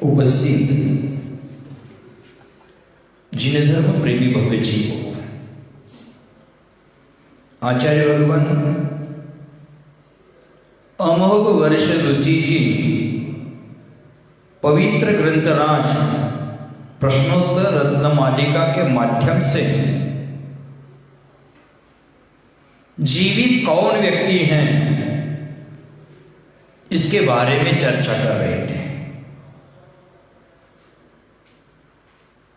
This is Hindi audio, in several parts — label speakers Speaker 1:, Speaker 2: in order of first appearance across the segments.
Speaker 1: उपस्थित जिन धर्म प्रेमी भव्य जी को आचार्य भगवान अमोघ वर्ष ऋषि जी पवित्र ग्रंथराज प्रश्नोत्तर रत्न मालिका के माध्यम से जीवित कौन व्यक्ति हैं इसके बारे में चर्चा कर रहे थे।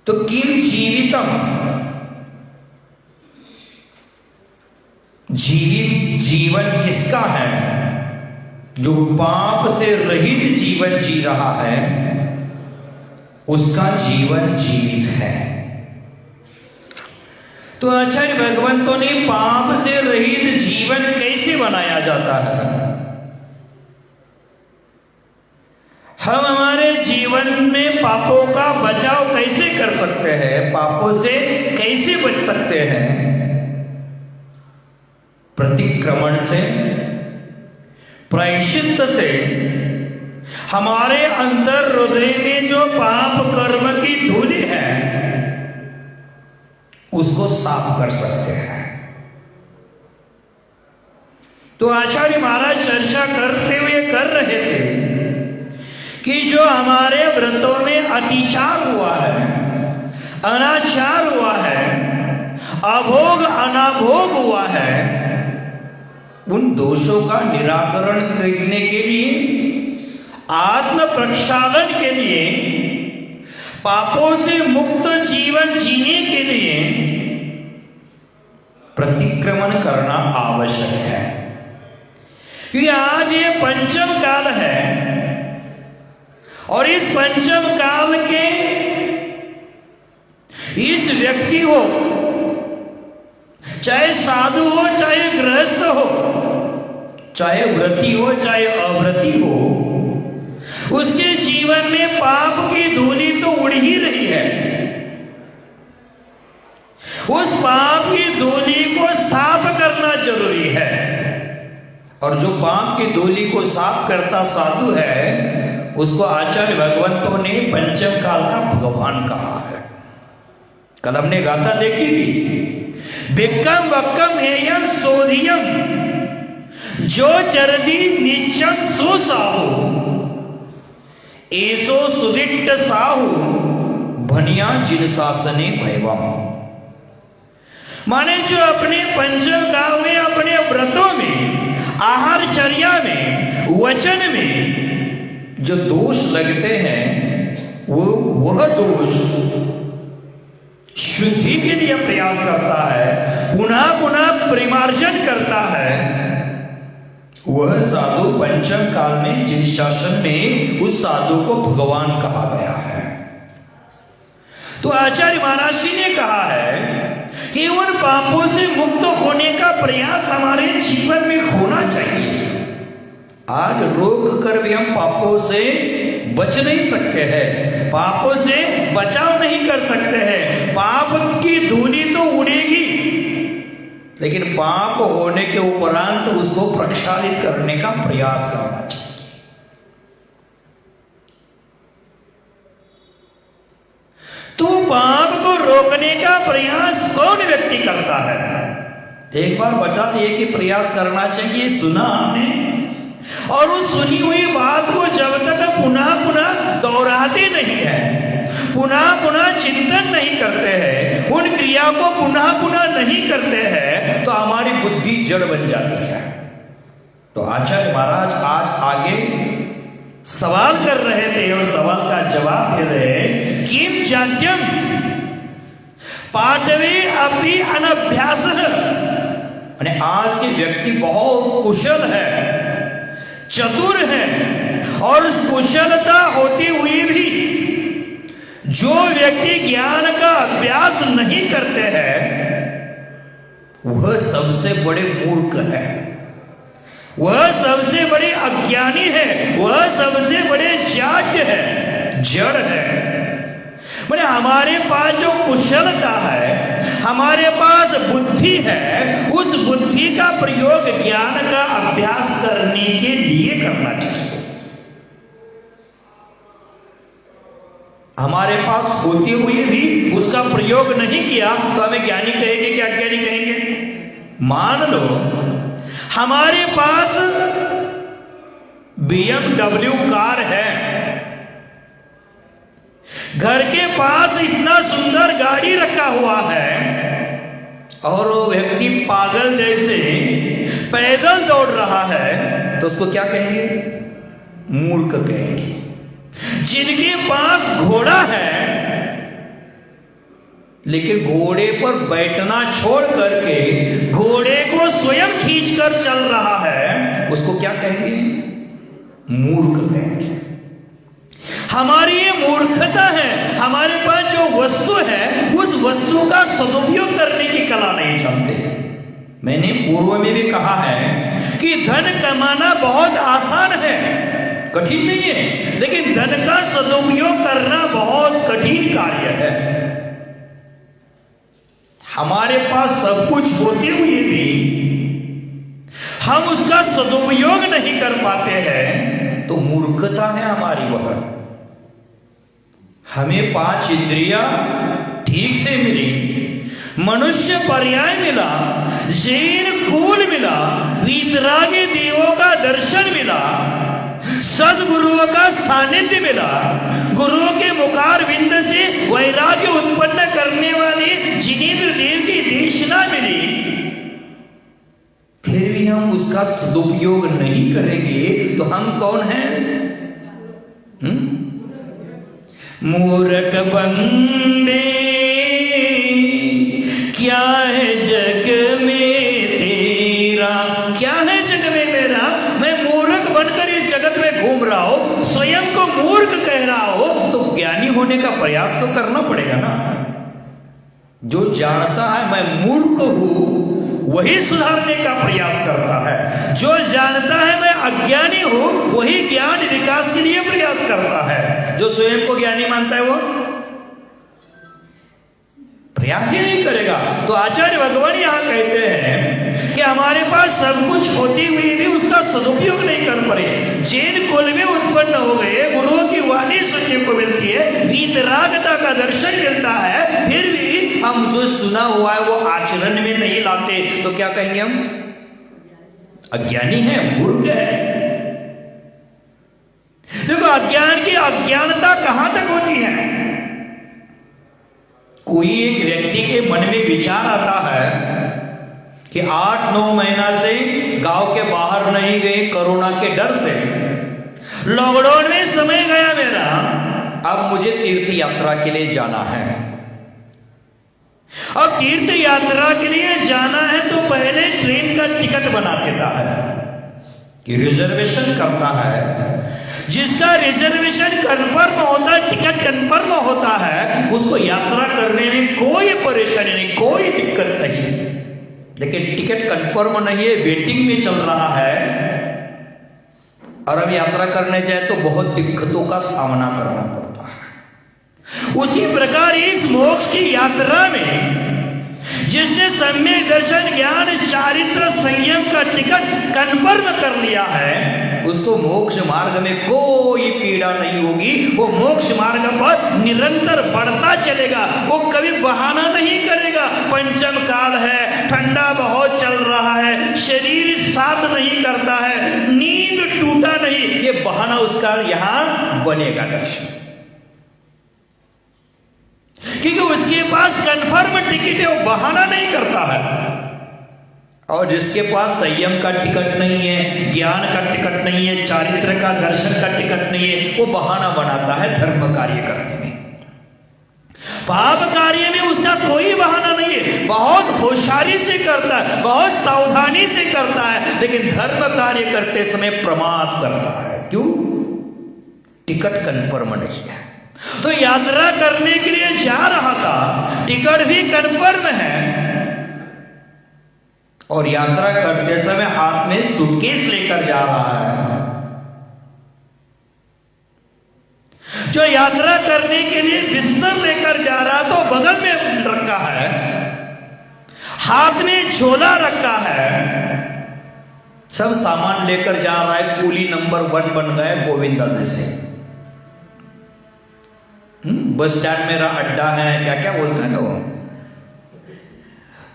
Speaker 1: तो किम जीवितम, जीवित जीवन किसका है? जो पाप से रहित जीवन जी रहा है उसका जीवन जीवित है। तो आचार्य भगवंतों ने पाप से रहित जीवन कैसे बनाया जाता है? हम हमारे जीवन में पापों का बचाव कैसे कर सकते हैं? पापों से कैसे बच सकते हैं? प्रतिक्रमण से, प्रायश्चित से, हमारे अंदर हृदय में जो पाप कर्म की धूलि है उसको साफ कर सकते हैं। तो आचार्य महाराज चर्चा करते हुए कर रहे थे कि जो हमारे व्रतों में अतिचार हुआ है, अनाचार हुआ है, अभोग अनाभोग हुआ है, उन दोषों का निराकरण करने के लिए, आत्म प्रक्षालन के लिए, पापों से मुक्त जीवन जीने के लिए प्रतिक्रमण करना आवश्यक है। क्योंकि आज ये पंचम काल है और इस पंचम काल के इस व्यक्ति हो, चाहे साधु हो, चाहे गृहस्थ हो, चाहे व्रती हो, चाहे अव्रती हो, उसके जीवन में पाप की धूलि तो उड़ ही रही है। उस पाप की धूलि को साफ करना जरूरी है। और जो पाप की धूलि को साफ करता साधु है उसको आचार्य भगवंतों ने पंचम काल का भगवान कहा है। कल हमने गाथा देखी थी, भिक्कम वक्कम हेयम सोधियम जो चरदी नीचम सुसाहु एसो सुदिट्ट साहु भनिया जिन शासने भयवम। माने जो अपने पंचम काल में, अपने व्रतों में, आहारचर्या में, वचन में जो दोष लगते हैं वह दोष शुद्धि के लिए प्रयास करता है, पुनः पुनः परिमार्जन करता है, वह साधु पंचम काल में जिन शासन में उस साधु को भगवान कहा गया है। तो आचार्य महाराज जी ने कहा है कि उन पापों से मुक्त होने का प्रयास हमारे जीवन में होना चाहिए। आज रोक कर भी हम पापों से बच नहीं सकते हैं, पापों से बचाव नहीं कर सकते हैं। पाप की धूलि तो उड़ेगी, लेकिन पाप होने के उपरांत उसको प्रक्षालित करने का प्रयास करना चाहिए। तो पाप को रोकने का प्रयास कौन व्यक्ति करता है? एक बार बता दिए कि प्रयास करना चाहिए, सुना हमने, और उस सुनी हुई बात को जब तक पुनः पुनः दोहराते नहीं है, पुनः पुनः चिंतन नहीं करते हैं, उन क्रिया को पुनः पुनः नहीं करते हैं, तो हमारी बुद्धि जड़ बन जाती है। तो आचार्य महाराज आज आगे सवाल कर रहे थे और सवाल का जवाब दे रहे, किम जाड्यम पाठवे अपि अनभ्यास। माने आज के व्यक्ति बहुत कुशल है, चतुर है, और कुशलता होती हुई भी जो व्यक्ति ज्ञान का अभ्यास नहीं करते हैं वह सबसे बड़े मूर्ख है, वह सबसे बड़े अज्ञानी है, वह सबसे बड़े जाड्य है, जड़ है। माने हमारे पास जो कुशलता है, हमारे पास बुद्धि है, उस बुद्धि का प्रयोग ज्ञान का अभ्यास करने के लिए करना चाहिए। हमारे पास होते हुए भी उसका प्रयोग नहीं किया तो हमें ज्ञानी कहेंगे कि अज्ञानी कहेंगे? मान लो हमारे पास BMW कार है, घर के पास इतना सुंदर गाड़ी रखा हुआ है और वो व्यक्ति पागल जैसे पैदल दौड़ रहा है तो उसको क्या कहेंगे? मूर्ख कहेंगे। जिनके पास घोड़ा है लेकिन घोड़े पर बैठना छोड़ करके घोड़े को स्वयं खींचकर चल रहा है, उसको क्या कहेंगे? मूर्ख कहेंगे। हमारी ये मूर्खता है, हमारे पास जो वस्तु है उस वस्तु का सदुपयोग करने की कला नहीं जानते। मैंने पूर्व में भी कहा है कि धन कमाना बहुत आसान है, कठिन नहीं है, लेकिन धन का सदुपयोग करना बहुत कठिन कार्य है। हमारे पास सब कुछ होते हुए भी हम उसका सदुपयोग नहीं कर पाते हैं तो मूर्खता है हमारी। वह हमें 5 इंद्रियां ठीक से मिली, मनुष्य पर्याय मिला, जैन कुल मिला, वीतरागी देवों का दर्शन मिला, सदगुरुओं का सानिध्य मिला, गुरुओं के मुखार बिंद से वैराग्य उत्पन्न करने वाले जिनेंद्र देव की देशना मिली, फिर भी हम उसका सदुपयोग नहीं करेंगे तो हम कौन हैं? मूर्ख बंदे क्या है जग में तेरा, क्या है जग में मेरा? मैं मूर्ख बनकर इस जगत में घूम रहा हो, स्वयं को मूर्ख कह रहा हो तो ज्ञानी होने का प्रयास तो करना पड़ेगा ना। जो जानता है मैं मूर्ख हूं वही सुधारने का प्रयास करता है, जो जानता है मैं अज्ञानी हूं वही ज्ञान विकास के लिए प्रयास करता है। जो स्वयं को ज्ञानी मानता है वो प्रयास ही नहीं करेगा। तो आचार्य भगवान यहां कहते हैं कि हमारे पास सब कुछ होते हुए भी उसका सदुपयोग नहीं कर पाए। जैन कुल में उत्पन्न हो गए, गुरुओं की वाणी सुनने को मिलती है, वीतरागता का दर्शन मिलता है, फिर भी हम जो सुना हुआ है वो आचरण में नहीं लाते तो क्या कहेंगे? हम अज्ञानी है, मूर्ख है। देखो अज्ञान की अज्ञानता कहां तक होती है? कोई एक व्यक्ति के मन में विचार आता है कि 8-9 महीना से गांव के बाहर नहीं गए कोरोना के डर से, लॉकडाउन में समय गया मेरा, अब मुझे तीर्थ यात्रा के लिए जाना है। अब तीर्थ यात्रा के लिए जाना है तो पहले ट्रेन का टिकट बना देता है कि रिजर्वेशन करता है। जिसका रिजर्वेशन कन्फर्म होता है, टिकट कन्फर्म होता है, उसको यात्रा करने में कोई परेशानी नहीं, कोई दिक्कत नहीं। लेकिन टिकट कन्फर्म नहीं है, वेटिंग में चल रहा है और अब यात्रा करने जाए तो बहुत दिक्कतों का सामना करना पड़ता है। उसी प्रकार इस मोक्ष की यात्रा में जिसने सम्यक दर्शन, ज्ञान, चारित्र, संयम का टिकट कन्फर्म कर लिया है उसको मोक्ष मार्ग में कोई पीड़ा नहीं होगी। वो मोक्ष मार्ग पर निरंतर बढ़ता चलेगा, वो कभी बहाना नहीं करेगा। पंचम काल है, ठंडा बहुत चल रहा है, शरीर साथ नहीं करता है, नींद टूटा नहीं, ये बहाना उसका यहां बनेगा नहीं, क्योंकि उसके पास कन्फर्म टिकट है, वो बहाना नहीं करता है। और जिसके पास संयम का टिकट नहीं है, ज्ञान का टिकट नहीं है, चारित्र का, दर्शन का टिकट नहीं है, वो बहाना बनाता है धर्म कार्य करने में। पाप कार्य में उसका कोई बहाना नहीं है, बहुत होशियारी से करता है, बहुत सावधानी से करता है, लेकिन धर्म कार्य करते समय प्रमाद करता है। क्यों? टिकट कन्फर्म नहीं है। तो यात्रा करने के लिए जा रहा था, टिकट भी कन्फर्म है और यात्रा करते समय हाथ में सूटकेस लेकर जा रहा है। जो यात्रा करने के लिए बिस्तर लेकर जा रहा तो बगल में रखा है, हाथ में झोला रखा है, सब सामान लेकर जा रहा है, कूली नंबर 1 बन गए गोविंदा जैसे। बस स्टैंड मेरा अड्डा है, क्या क्या बोलता है वो।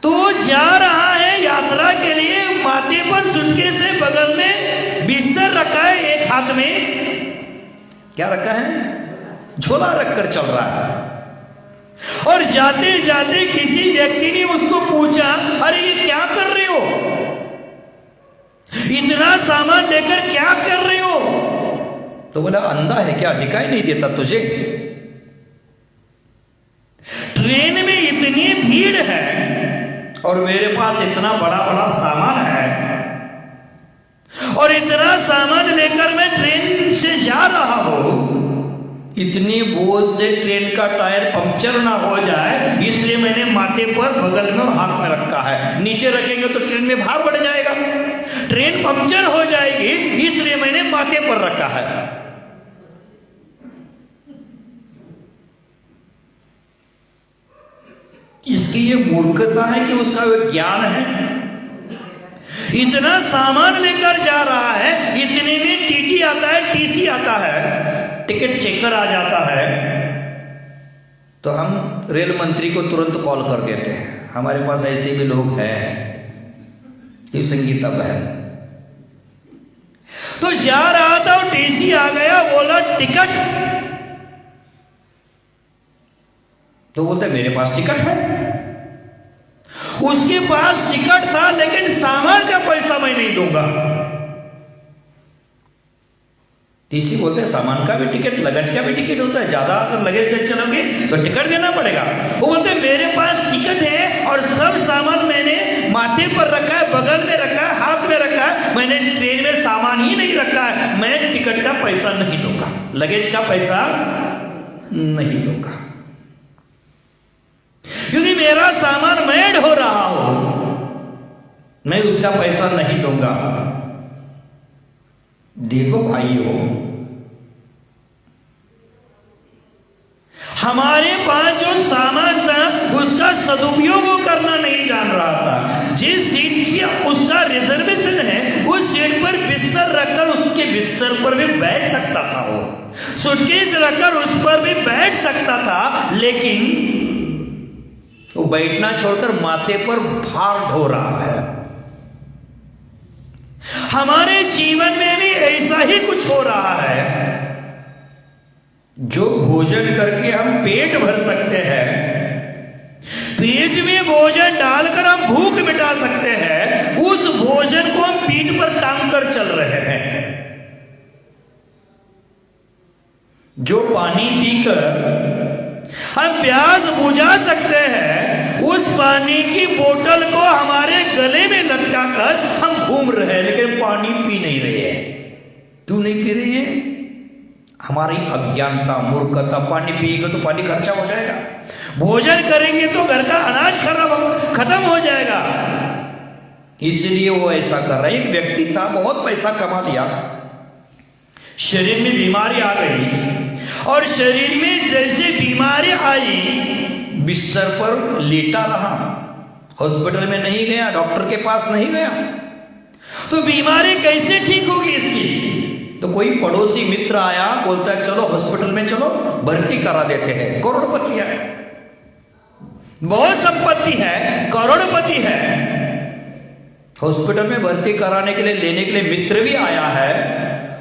Speaker 1: तो जा रहा है यात्रा के लिए, माथे पर सूटकेस से बगल में बिस्तर रखा है, एक हाथ में क्या रखा है, झोला रखकर चल रहा है। और जाते जाते किसी व्यक्ति ने उसको पूछा, अरे ये क्या कर रहे हो, इतना सामान लेकर क्या कर रहे हो? तो बोला अंधा है क्या, दिखाई नहीं देता तुझे? ट्रेन में इतनी भीड़ है और मेरे पास इतना बड़ा बड़ा सामान है, और इतना सामान लेकर मैं ट्रेन से जा रहा हूं, इतनी बोझ से ट्रेन का टायर पंक्चर ना हो जाए इसलिए मैंने माथे पर, बगल में और हाथ में रखा है। नीचे रखेंगे तो ट्रेन में भार बढ़ जाएगा, ट्रेन पंक्चर हो जाएगी, इसलिए मैंने माथे पर रखा है। इसकी ये मूर्खता है कि उसका ज्ञान है। इतना सामान लेकर जा रहा है, इतने में टीटी आता है, टीसी आता है, टिकट चेकर आ जाता है, तो हम रेल मंत्री को तुरंत कॉल कर देते हैं। हमारे पास ऐसे भी लोग हैं, ये संगीता बहन। तो जा रहा था और टीसी आ गया, बोला टिकट, तो बोलते मेरे पास टिकट है। उसके पास टिकट था लेकिन सामान का पैसा मैं नहीं दूंगा। तीसरी बोलते सामान का भी टिकट, लगेज का भी टिकट होता है, ज्यादा अगर लगेज ले चलोगे तो टिकट देना पड़ेगा। वो बोलते मेरे पास टिकट है और सब सामान मैंने माथे पर रखा है, बगल में रखा है, हाथ में रखा है, मैंने ट्रेन में सामान ही नहीं रखा है, मैं टिकट का पैसा नहीं दूंगा, लगेज का पैसा नहीं दूंगा, क्योंकि मेरा सामान मैं ढो रहा हूं, मैं उसका पैसा नहीं दूंगा। देखो भाइयों, हमारे पास जो सामान था उसका सदुपयोग वो करना नहीं जान रहा था। जिस सीट से उसका रिजर्वेशन है उस सीट पर बिस्तर रखकर उसके बिस्तर पर भी बैठ सकता था, वो सूटकेस रखकर उस पर भी बैठ सकता था, लेकिन वो बैठना छोड़कर माथे पर भार ढो रहा है। हमारे जीवन में भी ऐसा ही कुछ हो रहा है। जो भोजन करके हम पेट भर सकते हैं, पेट में भोजन डालकर हम भूख मिटा सकते हैं, उस भोजन को हम पीठ पर टांग कर चल रहे हैं। जो पानी पीकर हम प्यास बुझा सकते हैं, उस पानी की बोतल को हमारे गले में लटका कर हम घूम रहे हैं, लेकिन पानी पी नहीं रहे हैं। क्यों नहीं पी रही है? हमारी अज्ञानता, मूर्खता। पानी पिएगा तो पानी खर्चा हो जाएगा, भोजन करेंगे तो घर का अनाज खत्म हो जाएगा, इसलिए वो ऐसा कर रहा है। एक व्यक्ति था, बहुत पैसा कमा लिया, शरीर में बीमारी आ गई, और शरीर में जैसे बीमारी आई बिस्तर पर लेटा रहा, हॉस्पिटल में नहीं गया, डॉक्टर के पास नहीं गया। तो बीमारी कैसे ठीक होगी इसकी? तो कोई पड़ोसी मित्र आया, बोलता है चलो हॉस्पिटल में चलो, भर्ती करा देते हैं। करोड़पति है, बहुत संपत्ति है, करोड़पति है, हॉस्पिटल में भर्ती कराने के लिए, लेने के लिए मित्र भी आया है।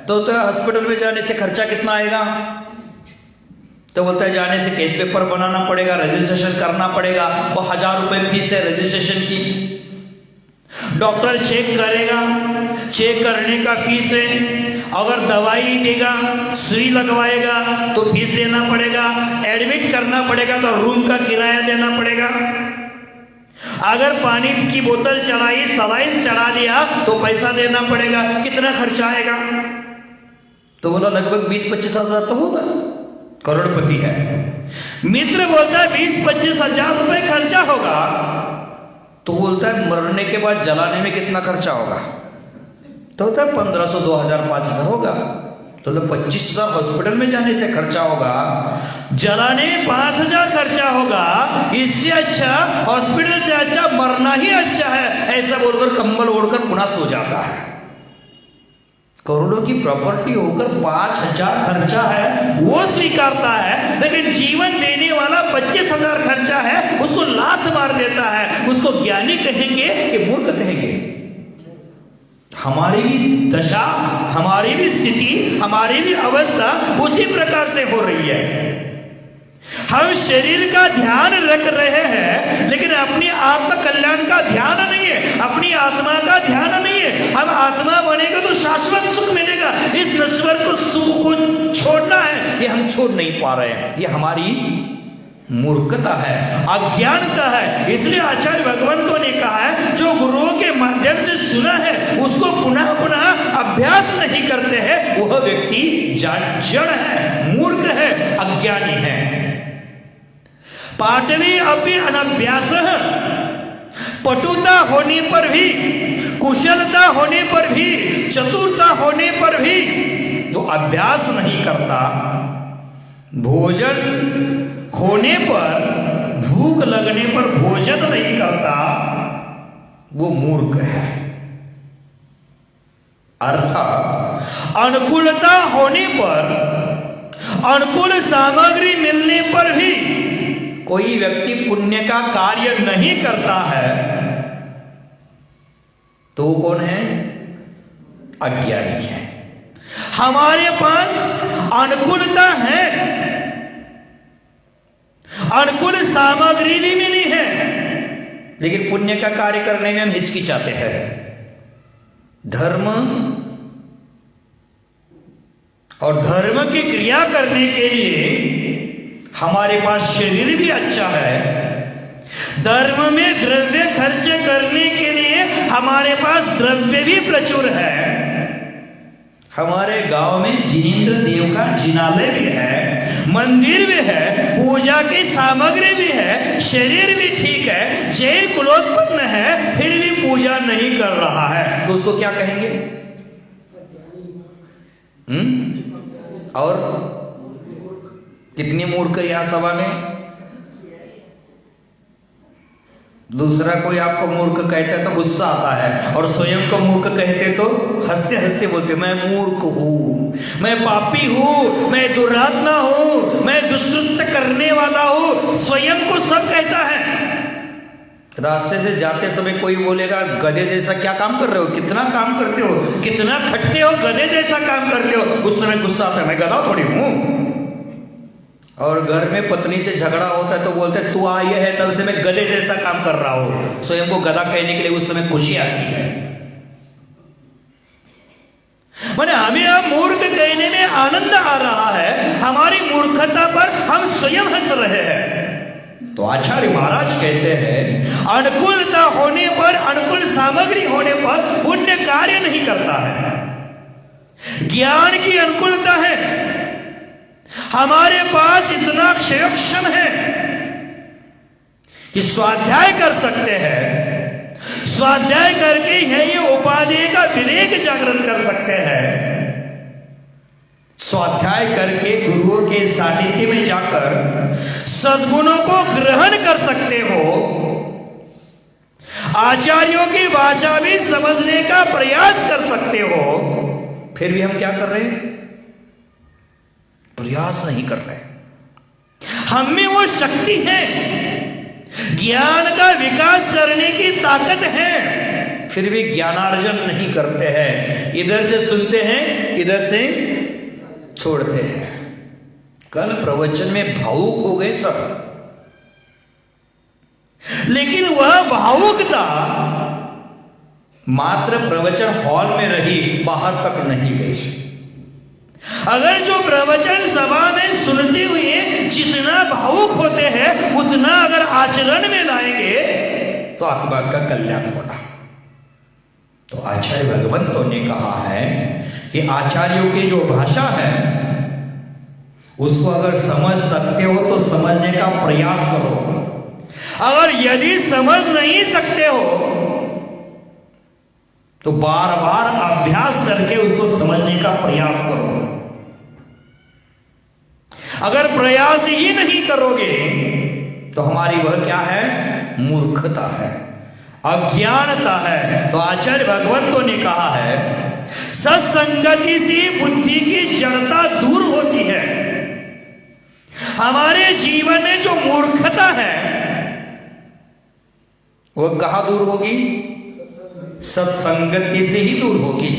Speaker 1: तो हॉस्पिटल में जाने से खर्चा कितना आएगा? तो बोलता है जाने से केस पेपर बनाना पड़ेगा, रजिस्ट्रेशन करना पड़ेगा, वो 1000 रुपए फीस है रजिस्ट्रेशन की। डॉक्टर चेक करेगा, चेक करने का फीस है। अगर दवाई देगा, सुई लगवाएगा तो फीस देना पड़ेगा, एडमिट करना पड़ेगा तो रूम का किराया देना पड़ेगा। अगर पानी की बोतल चढ़ाई, सलाइन चढ़ा दिया तो पैसा देना पड़ेगा। कितना खर्चा आएगा? तो बोला लगभग 20-25 हजार तो होगा, करोड़पति है। मित्र बोलता है 20-25 हजार रुपए खर्चा होगा। तो बोलता है मरने के बाद जलाने में कितना खर्चा होगा? तो होता है 1500, 2000, 5000 होगा। तो 25,000 हॉस्पिटल में जाने से खर्चा होगा, जलाने में 5000 खर्चा होगा। इससे अच्छा, हॉस्पिटल से अच्छा मरना ही अच्छा है, ऐसा बोलकर कंबल ओढ़कर पुनः सो जाता है। करोड़ों की प्रॉपर्टी होकर 5,000 खर्चा है वो स्वीकारता है, लेकिन जीवन देने वाला 25,000 खर्चा है उसको लात मार देता है, उसको ज्ञानी कहेंगे कि मूर्ख कहेंगे? हमारी भी दशा, हमारी भी स्थिति, हमारी भी अवस्था उसी प्रकार से हो रही है। हम शरीर का ध्यान रख रहे हैं लेकिन अपनी आत्म कल्याण का ध्यान नहीं है, अपनी आत्मा का ध्यान नहीं है। हम आत्मा बनेगा तो शाश्वत सुख मिलेगा, इस नश्वर को सुख को छोड़ना है, ये हम छोड़ नहीं पा रहे हैं। ये हमारी मूर्खता है, अज्ञानता है। इसलिए आचार्य भगवंतों ने कहा है जो गुरुओं के माध्यम से सुना है उसको पुनः पुनः अभ्यास नहीं करते हैं, वह व्यक्ति जड़ है, मूर्ख है, अज्ञानी है। पाठवी अभी अनभ्यास, पटुता होने पर भी, कुशलता होने पर भी, चतुरता होने पर भी जो अभ्यास नहीं करता, भोजन होने पर, भूख लगने पर भोजन नहीं करता, वो मूर्ख है। अर्थात अनुकूलता होने पर, अनुकूल सामग्री मिलने पर भी कोई व्यक्ति पुण्य का कार्य नहीं करता है तो वो कौन है? अज्ञानी है। हमारे पास अनुकूलता है, अनुकूल सामग्री भी मिली है, लेकिन पुण्य का कार्य करने में हम हिचकिचाते हैं। धर्म और धर्म की क्रिया करने के लिए हमारे पास शरीर भी अच्छा है, धर्म में द्रव्य खर्च करने के लिए हमारे पास द्रव्य भी प्रचुर है। हमारे गांव में जिनेंद्र देव का जिनालय भी है, मंदिर भी है, पूजा की सामग्री भी है, शरीर भी ठीक है, जैन कुलोत्पन्न है, फिर भी पूजा नहीं कर रहा है तो उसको क्या कहेंगे? और कितनी मूर्ख यहां सभा में? दूसरा कोई आपको मूर्ख कहते तो गुस्सा आता है, और स्वयं को मूर्ख कहते तो हंसते हंसते बोलते मैं मूर्ख हूं, मैं पापी हूं, मैं दुरात्मा हूं, मैं दुष्कृत्य करने वाला हूं। स्वयं को सब कहता है। रास्ते से जाते समय कोई बोलेगा गधे जैसा क्या काम कर रहे हो, कितना काम करते हो, कितना खटते हो, गधे जैसा काम करते हो, उस समय गुस्सा आता है मैं गधा थोड़ी हूं। और घर में पत्नी से झगड़ा होता है तो बोलते तू आई है तब से मैं गधे जैसा काम कर रहा हूं। स्वयं को गधा कहने के लिए उस समय खुशी आती है। माने हमें अब मूर्ख कहने में आनंद आ रहा है, हमारी मूर्खता पर हम स्वयं हंस रहे हैं। तो आचार्य महाराज कहते हैं अनुकूलता होने पर, अनुकूल सामग्री होने पर पुण्य कार्य नहीं करता है। ज्ञान की अनुकूलता है, हमारे पास इतना क्षयक्षम है कि स्वाध्याय कर सकते हैं, स्वाध्याय करके ये उपाधि का विवेक जागृत कर सकते हैं, स्वाध्याय करके गुरुओं के सानिध्य में जाकर सद्गुणों को ग्रहण कर सकते हो, आचार्यों की भाषा भी समझने का प्रयास कर सकते हो, फिर भी हम क्या कर रहे हैं? प्रयास नहीं कर रहे। हम में वो शक्ति है, ज्ञान का विकास करने की ताकत है, फिर भी ज्ञानार्जन नहीं करते हैं। इधर से सुनते हैं, इधर से छोड़ते हैं। कल प्रवचन में भावुक हो गए सब, लेकिन वह भावुकता मात्र प्रवचन हॉल में रही, बाहर तक नहीं गई। अगर जो प्रवचन सभा में सुनते हुए जितना भावुक होते हैं उतना अगर आचरण में लाएंगे तो आत्मा का कल्याण होगा। तो आचार्य भगवंतों ने कहा है कि आचार्यों की जो भाषा है उसको अगर समझ सकते हो तो समझने का प्रयास करो, अगर यदि समझ नहीं सकते हो तो बार बार अभ्यास करके उसको समझने का प्रयास करो। अगर प्रयास ही नहीं करोगे तो हमारी वह क्या है? मूर्खता है, अज्ञानता है। तो आचार्य भगवंतों ने कहा है सत्संगति से बुद्धि की जड़ता दूर होती है। हमारे जीवन में जो मूर्खता है वो कहां दूर होगी? सत्संगति से ही दूर होगी।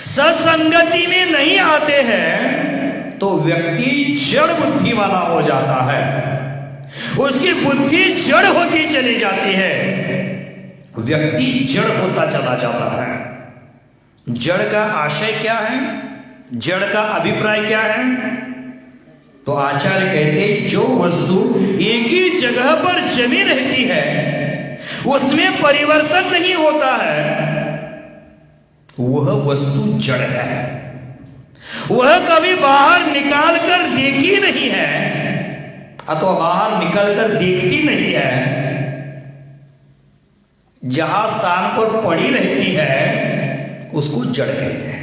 Speaker 1: सत्संगति में नहीं आते हैं तो व्यक्ति जड़ बुद्धि वाला हो जाता है, उसकी बुद्धि जड़ होती चली जाती है, व्यक्ति जड़ होता चला जाता है। जड़ का आशय क्या है? जड़ का अभिप्राय क्या है? तो आचार्य कहते जो वस्तु एक ही जगह पर जमी रहती है, उसमें परिवर्तन नहीं होता है, वह वस्तु जड़ है। वह कभी बाहर निकाल कर देखी नहीं है अथवा बाहर निकल कर देखती नहीं है। जहां स्थान पर पड़ी रहती है उसको जड़ कहते हैं।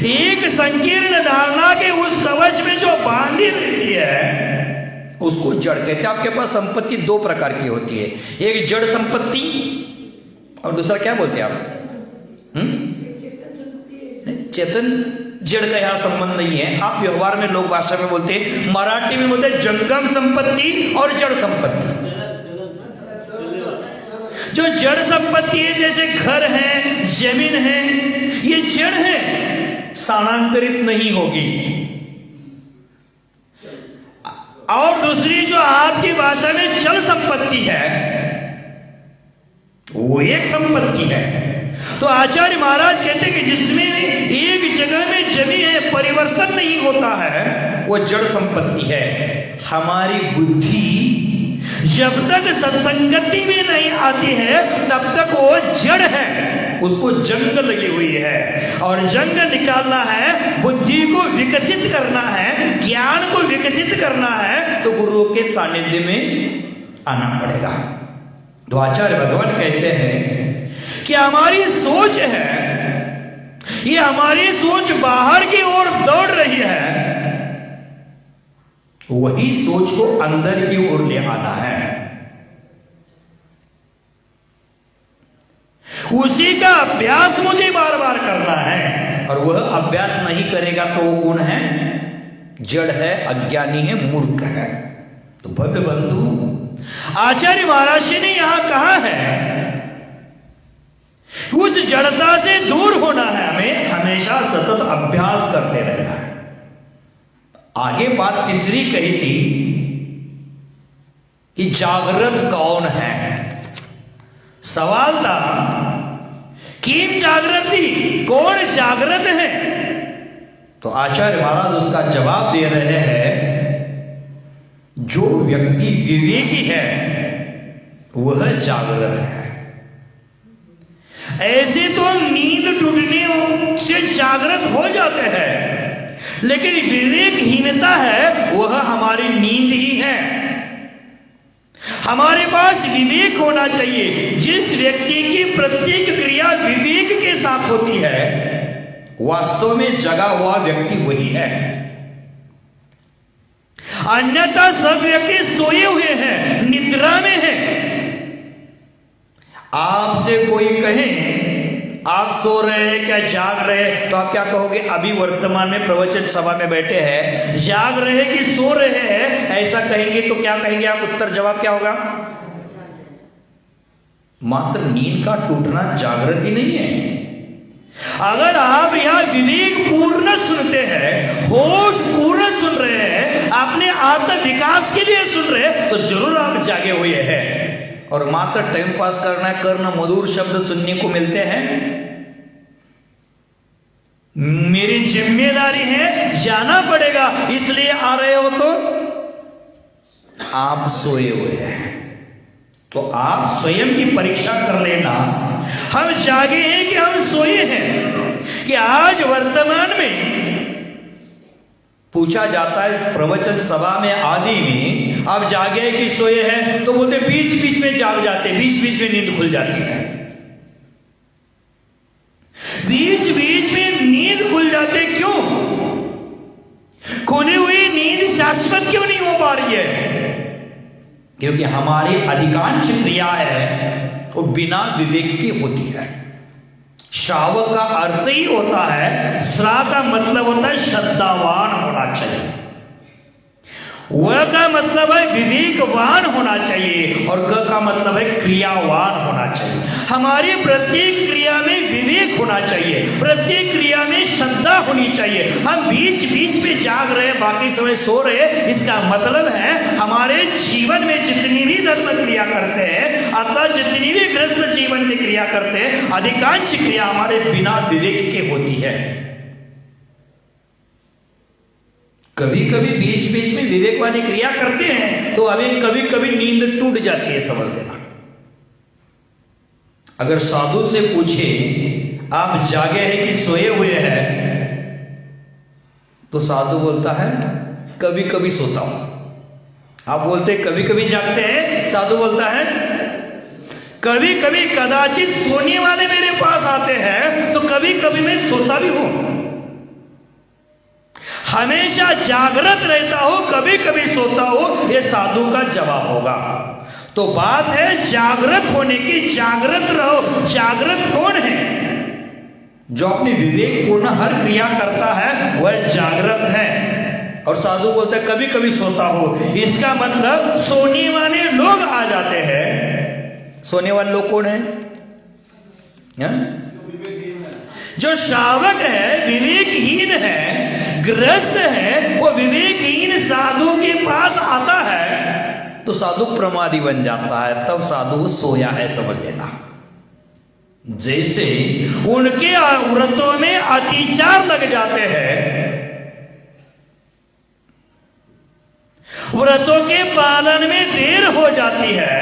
Speaker 1: एक संकीर्ण धारणा के उस कवच में जो बांधी रहती है उसको जड़ कहते हैं। आपके पास संपत्ति दो प्रकार की होती है, एक जड़ संपत्ति और दूसरा क्या बोलते हैं आप? चेतन जड़ का यहां संबंध नहीं है। आप व्यवहार में लोग भाषा में बोलते हैं, मराठी में बोलते हैं जंगम संपत्ति और जड़ संपत्ति। जो जड़ संपत्ति है जैसे घर है, जमीन है, ये जड़ है, स्थानांतरित नहीं होगी। और दूसरी जो आपकी भाषा में चल संपत्ति है वो एक संपत्ति है। तो आचार्य महाराज कहते हैं कि जिसमें एक जगह में जमी है, परिवर्तन नहीं होता है, वो जड़ संपत्ति है। हमारी बुद्धि जब तक सत्संगति में नहीं आती है तब तक वो जड़ है, उसको जंग लगी हुई है। और जंग निकालना है, बुद्धि को विकसित करना है, ज्ञान को विकसित करना है, तो गुरु के सानिध्य में आना पड़ेगा। तो आचार्य भगवान कहते हैं कि हमारी सोच है, ये हमारी सोच बाहर की ओर दौड़ रही है, वही सोच को अंदर की ओर ले आना है। उसी का अभ्यास मुझे बार बार करना है, और वह अभ्यास नहीं करेगा तो वो कौन है? जड़ है, अज्ञानी है, मूर्ख है। तो भव्य बंधु, आचार्य महाराज जी ने यहां कहा है उस जड़ता से दूर होना है, हमें हमेशा सतत अभ्यास करते रहना है। आगे बात तीसरी कही थी कि जागृत कौन है। सवाल था किम जागृति, कौन जागृत है? तो आचार्य महाराज उसका जवाब दे रहे हैं, जो व्यक्ति विवेकी है वह जागृत है। ऐसे तो नींद टूटने से जागृत हो जाते हैं, लेकिन विवेकहीनता है वह हमारी नींद ही है। हमारे पास विवेक होना चाहिए। जिस व्यक्ति की प्रत्येक क्रिया विवेक के साथ होती है, वास्तव में जगा हुआ व्यक्ति वही है। अन्यथा सब व्यक्ति सोए हुए हैं, निद्रा में हैं। आपसे कोई कहे आप सो रहे हैं क्या जाग रहे हैं, तो आप क्या कहोगे? अभी वर्तमान में प्रवचन सभा में बैठे हैं, जाग रहे हैं कि सो रहे हैं, ऐसा कहेंगे तो क्या कहेंगे आप? उत्तर जवाब क्या होगा? मात्र नींद का टूटना जागृति नहीं है। अगर आप यहां विवेक पूर्ण सुनते हैं, होश पूर्ण सुन रहे हैं, अपने आत्म विकास के लिए सुन रहे हैं, तो जरूर आप जागे हुए हैं। और मात्र टाइम पास करना है, कर्ण मधुर शब्द सुनने को मिलते हैं, मेरी जिम्मेदारी है, जाना पड़ेगा, इसलिए आ रहे हो, तो आप सोए हुए हैं। तो आप स्वयं की परीक्षा कर लेना, हम जागे हैं कि हम सोए हैं। कि आज वर्तमान में पूछा जाता है इस प्रवचन सभा में आदि में, आप जागे कि सोए हैं, तो बोलते बीच बीच में जाग जाते, बीच बीच में नींद खुल जाती है। बीच बीच में नींद खुल जाते क्यों? खुली हुई नींद शाश्वत क्यों नहीं हो पा रही है? क्योंकि हमारी अधिकांश क्रिया है वो बिना विवेक की होती है। श्रावक का अर्थ ही होता है, श्रा का मतलब होता है श्रद्धावान होना चाहिए, व का मतलब है विवेकवान होना चाहिए, और ग का मतलब है क्रियावान होना चाहिए। हमारी प्रत्येक क्रिया में विवेक होना चाहिए, प्रत्येक क्रिया में श्रद्धा होनी चाहिए। हम बीच बीच में जाग रहे, बाकी समय सो रहे, इसका मतलब है हमारे जीवन में जितनी भी धर्म क्रिया करते हैं, अतः जितनी भी गृहस्थ जीवन में क्रिया करते हैं, अधिकांश क्रिया हमारे बिना विवेक के होती है। कभी कभी बीच बीच में विवेक वाली क्रिया करते हैं तो हमें कभी कभी नींद टूट जाती है, समझ लेना। अगर साधु से पूछे आप जागे हैं कि सोए हुए हैं, तो साधु बोलता है कभी कभी सोता हूं। आप बोलते कभी कभी जागते हैं, साधु बोलता है कभी कभी कदाचित सोने वाले मेरे पास आते हैं तो कभी कभी मैं सोता भी हूं। हमेशा जागृत रहता हूं, कभी कभी सोता हूं, यह साधु का जवाब होगा। तो बात है जागृत होने की, जागृत रहो। जागृत कौन है? जो अपने विवेक पूर्ण हर क्रिया करता है वह जागृत है। और साधु बोलते हैं कभी कभी सोता हूं, इसका मतलब सोने वाले लोग आ जाते हैं। सोने वाले लोग कौन है? जो श्रावक है, विवेकहीन है, गृहस्थ है, वो विवेकहीन साधु के पास आता है तो साधु प्रमादी बन जाता है, तब साधु सोया है, समझ लेना। जैसे उनके व्रतों में अतिचार लग जाते हैं, व्रतों के पालन में देर हो जाती है,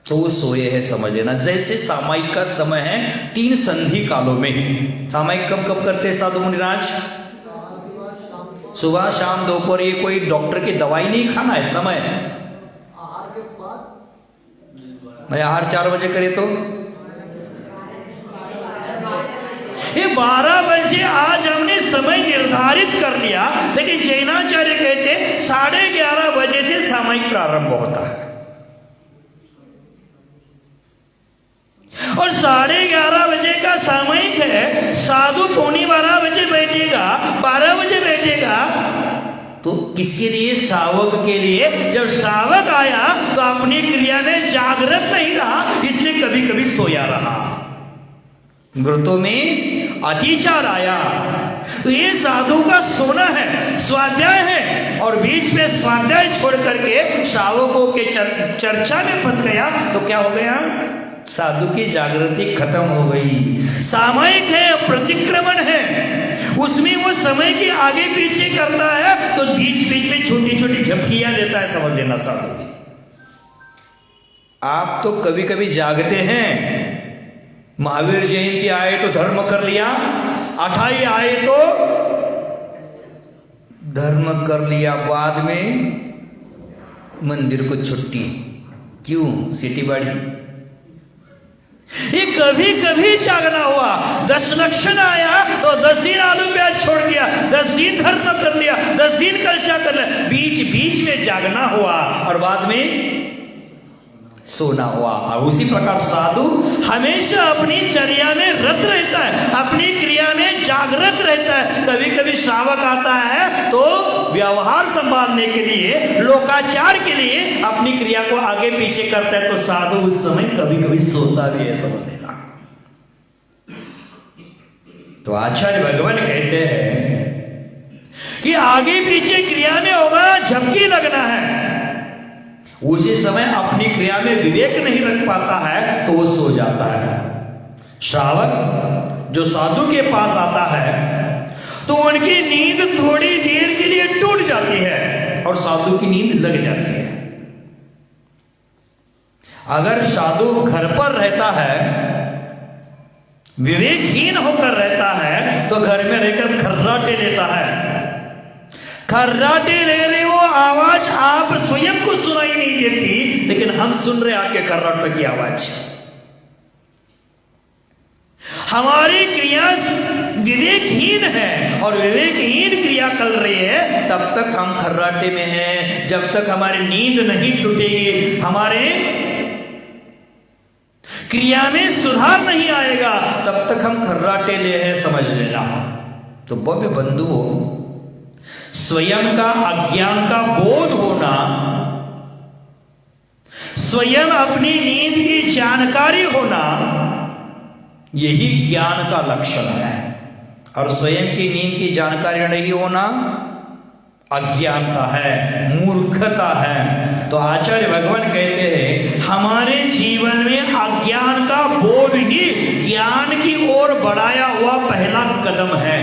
Speaker 1: तो वो सोए है, समझ लेना। जैसे सामायिक का समय है 3 संधि कालों में। सामायिक कब कब करते हैं साधु मुनिराज? सुबह शाम दोपहर। ये कोई डॉक्टर की दवाई नहीं खाना है समय। मैं आहार 4 बजे करे तो ये 12 बजे आज हमने समय निर्धारित कर लिया, लेकिन जैनाचार्य कहते 11:30 बजे से सामायिक प्रारंभ होता है, और 11:30 बजे का सामयिक है। साधु 11:15 बजे बैठेगा, 12 बजे बैठेगा, तो किसके लिए? श्रावक के लिए। जब श्रावक आया तो अपनी क्रिया में जागृत नहीं रहा, इसलिए कभी कभी सोया रहा। व्रतों में अतिचार आया तो ये साधु का सोना है, स्वाध्याय है, और बीच में स्वाध्याय छोड़ करके श्रावकों के चर्चा में फंस गया तो क्या हो गया? साधु की जागृति खत्म हो गई। सामयिक है, प्रतिक्रमण है, उसमें वो समय के आगे पीछे करता है तो बीच बीच में छोटी छोटी झपकियां लेता है, समझ लेना साधु की। आप तो कभी कभी जागते हैं, महावीर जयंती आए तो धर्म कर लिया, 28 आए तो धर्म कर लिया, बाद में मंदिर को छुट्टी। क्यों? सिटी बाड़ी। ये कभी कभी जागना हुआ। 10 लक्षण आया तो 10 दिन आलू प्याज छोड़ दिया, 10 दिन धर्म कर लिया, 10 दिन कलशा कर लिया, बीच बीच में जागना हुआ और बाद में सोना हुआ। और उसी प्रकार साधु हमेशा अपनी चर्या में रत रहता है, अपनी क्रिया में जागृत रहता है। कभी कभी श्रावक आता है तो व्यवहार संभालने के लिए, लोकाचार के लिए अपनी क्रिया को आगे पीछे करता है, तो साधु उस समय कभी कभी सोता भी है, समझ लेना। तो आचार्य भगवान कहते हैं कि आगे पीछे क्रिया में होगा, झपकी लगना है, उसी समय अपनी क्रिया में विवेक नहीं रख पाता है तो वो सो जाता है। श्रावक जो साधु के पास आता है तो उनकी नींद थोड़ी देर के लिए टूट जाती है और साधु की नींद लग जाती है। अगर साधु घर पर रहता है, विवेकहीन होकर रहता है, तो घर में रहकर खर्राटे लेता है। खर्राटे ले रहे हो, आवाज आप स्वयं को सुनाई नहीं देती, लेकिन हम सुन रहे आपके खर्राटे की आवाज। हमारी क्रिया विवेकहीन है और विवेकहीन क्रिया कर रही है, तब तक हम खर्राटे में हैं। जब तक हमारी नींद नहीं टूटेगी, हमारे क्रिया में सुधार नहीं आएगा, तब तक हम खर्राटे ले हैं, समझ लेना। तो भव्य बंधुओं, स्वयं का अज्ञान का बोध होना, स्वयं अपनी नींद की जानकारी होना, यही ज्ञान का लक्षण है। और स्वयं की नींद की जानकारी नहीं होना अज्ञानता है, मूर्खता है। तो आचार्य भगवान कहते हैं हमारे जीवन में अज्ञान का बोध ही ज्ञान की ओर बढ़ाया हुआ पहला कदम है।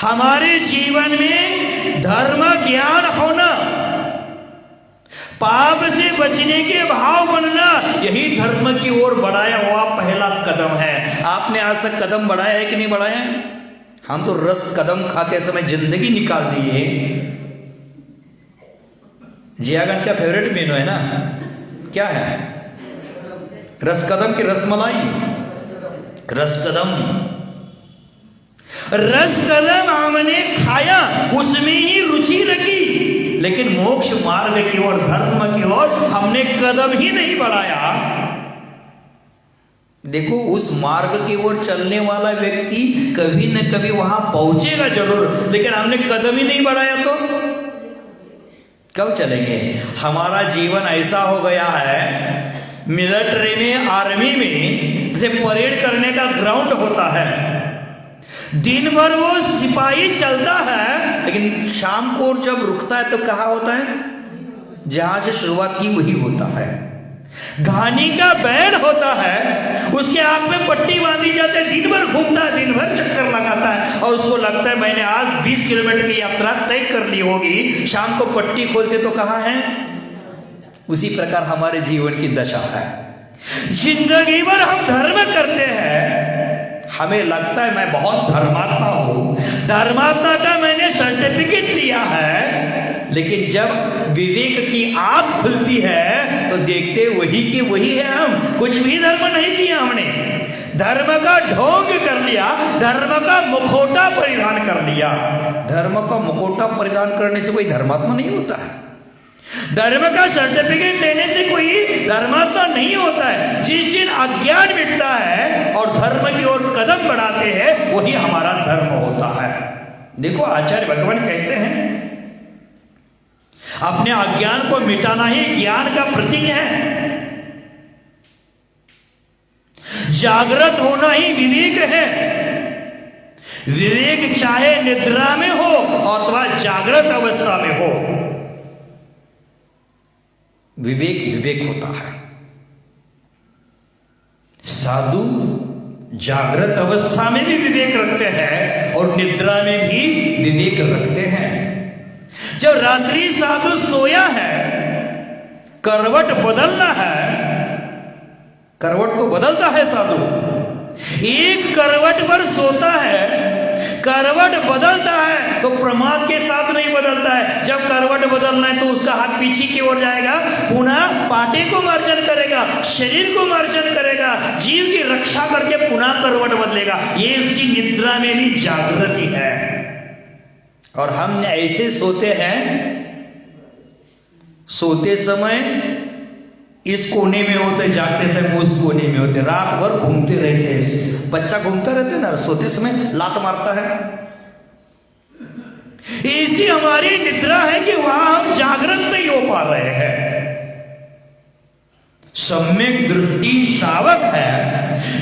Speaker 1: हमारे जीवन में धर्म ज्ञान होना, पाप से बचने के भाव बनना, यही धर्म की ओर बढ़ाया हुआ पहला कदम है। आपने आज तक कदम बढ़ाया है कि नहीं बढ़ाया है? हम तो रस कदम खाते समय जिंदगी निकाल दी है। जियागंज का फेवरेट मेनू है ना, क्या है? रस कदम की रसमलाई, रस कदम। रस कदम हमने खाया, उसमें ही रुचि रखी, लेकिन मोक्ष मार्ग की ओर, धर्म की ओर हमने कदम ही नहीं बढ़ाया। देखो, उस मार्ग की ओर चलने वाला व्यक्ति कभी न कभी वहां पहुंचेगा जरूर, लेकिन हमने कदम ही नहीं बढ़ाया तो कब चलेंगे? हमारा जीवन ऐसा हो गया है, मिलिट्री में, आर्मी में जैसे परेड करने का ग्राउंड होता है, दिन भर वो सिपाही चलता है, लेकिन शाम को जब रुकता है तो कहाँ होता है? जहां से शुरुआत की वही होता है। घानी का बैल होता है, उसके आंख में पट्टी बांधी जाती है, दिन भर घूमता है, दिन भर चक्कर लगाता है, और उसको लगता है मैंने आज 20 किलोमीटर की यात्रा तय कर ली होगी। शाम को पट्टी खोलते तो कहाँ है? उसी प्रकार हमारे जीवन की दशा है। जिंदगी भर हम धर्म करते हैं, हमें लगता है मैं बहुत धर्मात्मा हूं, धर्मात्मा का मैंने सर्टिफिकेट लिया है, लेकिन जब विवेक की आंख खुलती है तो देखते वही के वही है हम, कुछ भी धर्म नहीं किया हमने। धर्म का ढोंग कर लिया, धर्म का मुखौटा परिधान कर लिया। धर्म का मुखौटा परिधान करने से कोई धर्मात्मा नहीं होता है, धर्म का सर्टिफिकेट लेने से कोई धर्मात्मा नहीं होता है। जिस दिन अज्ञान मिटता है और धर्म की ओर कदम बढ़ाते हैं, वही हमारा धर्म होता है। देखो, आचार्य भगवान कहते हैं अपने अज्ञान को मिटाना ही ज्ञान का प्रतीक है, जागृत होना ही विवेक है। विवेक चाहे निद्रा में हो अथवा जागृत अवस्था में हो, विवेक विवेक होता है। साधु जागृत अवस्था में भी विवेक रखते हैं और निद्रा में भी विवेक रखते हैं। जब रात्रि साधु सोया है, करवट बदलना है, करवट तो बदलता है साधु, एक करवट पर सोता है, करवट बदलता है तो प्रमाद के साथ नहीं बदलता है। जब करवट बदलना है तो उसका हाथ पीछे की ओर जाएगा, पुनः पाटे को मार्जन करेगा, शरीर को मार्जन करेगा, जीव की रक्षा करके पुनः करवट बदलेगा। ये उसकी निद्रा में भी जागृति है। और हम ऐसे सोते हैं, सोते समय इस कोने में होते, जागते समय उस कोने में होते, रात भर घूमते रहते हैं। बच्चा घूमता रहता है ना, सोते समय लात मारता है। ऐसी हमारी निद्रा है कि वहां हम जागृत नहीं हो पा रहे हैं। सम्यक दृष्टि शावक है,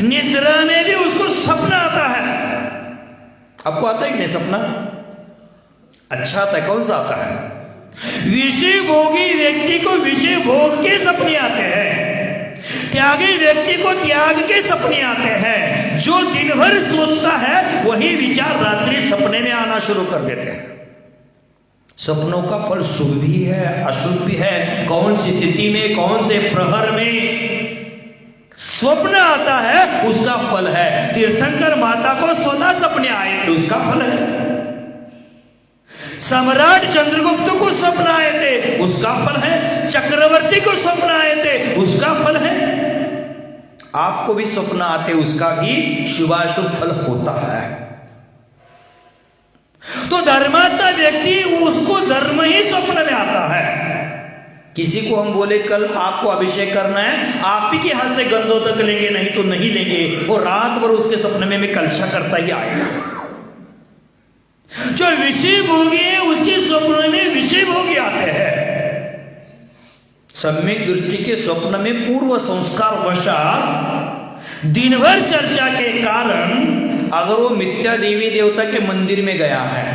Speaker 1: निद्रा में भी उसको सपना आता है। आपको आता है कि नहीं सपना? अच्छा आता है। कौन सा आता है? विषय भोगी व्यक्ति को विषय भोग के सपने आते हैं, त्यागी व्यक्ति को त्याग के सपने आते हैं। जो दिन भर सोचता है वही विचार रात्रि सपने में आना शुरू कर देते हैं। सपनों का फल शुभ भी है, अशुभ भी है। कौन सी तिथि में, कौन से प्रहर में स्वप्न आता है, उसका फल है। तीर्थंकर माता को 16 सपने आए थे, उसका फल है। सम्राट चंद्रगुप्त को स्वप्न आए थे, उसका फल है। चक्रवर्ती को स्वप्न आए थे, उसका फल है। आपको भी स्वप्न आते, उसका भी शुभाशुभ फल होता है। तो धर्मात्मा व्यक्ति, उसको धर्म ही स्वप्न में आता है। किसी को हम बोले कल आपको अभिषेक करना है, आप ही के हाथ से गंधों तक लेंगे, नहीं तो नहीं लेंगे, वो रात भर उसके सपने में कलशा करता ही आएगा। जो विषय भोगी है उसके स्वप्न में विषय भोगी आते हैं। सम्यक दृष्टि के स्वप्न में पूर्व संस्कार वशात दिन भर चर्चा के कारण अगर वो मिथ्या देवी देवता के मंदिर में गया है,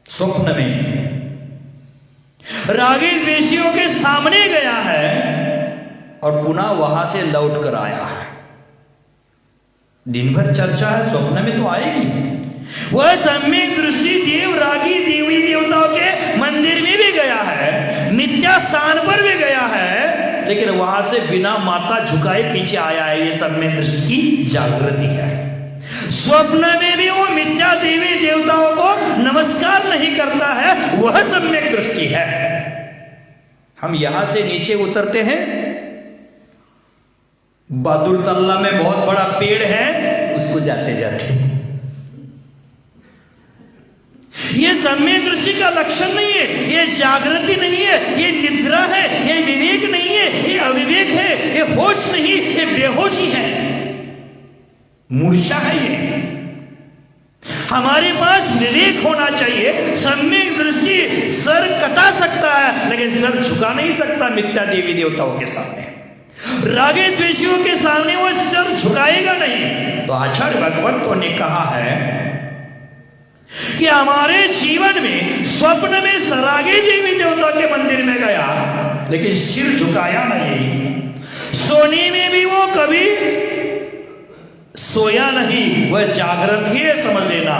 Speaker 1: स्वप्न में रागी द्वेषियों के सामने गया है और पुनः वहां से लौट कर आया है, दिन भर चर्चा है, स्वप्न में तो आएगी। वह सम्यक दृष्टि देव रागी देवी देवताओं के मंदिर में भी गया है, मिथ्या स्थान पर भी गया है, लेकिन वहां से बिना माथा झुकाए पीछे आया है। ये सम्यक दृष्टि की जागृति है। स्वप्न में भी वो मिथ्या देवी देवताओं को नमस्कार नहीं करता है, वह सम्यक दृष्टि है। हम यहां से नीचे उतरते हैं, बहादुर तल्ला में बहुत बड़ा पेड़ है, उसको जाते जाते ये सम्यक दृष्टि का लक्षण नहीं है, ये जागृति नहीं है, ये निद्रा है, ये विवेक नहीं है, ये अविवेक है, ये होश नहीं, ये बेहोशी है, मूर्छा है। ये हमारे पास विवेक होना चाहिए। सम्यक दृष्टि सर कटा सकता है लेकिन सर झुका नहीं सकता मिथ्या देवी देवताओं के सामने। रागे द्वेषियों के सामने वो सर झुकाएगा नहीं। तो आचार्य भगवंतों ने कहा है कि हमारे जीवन में स्वप्न में सरागे देवी देवता के मंदिर में गया लेकिन सिर झुकाया नहीं, सोने में भी वो कभी सोया नहीं, वह जागृत ही है, समझ लेना।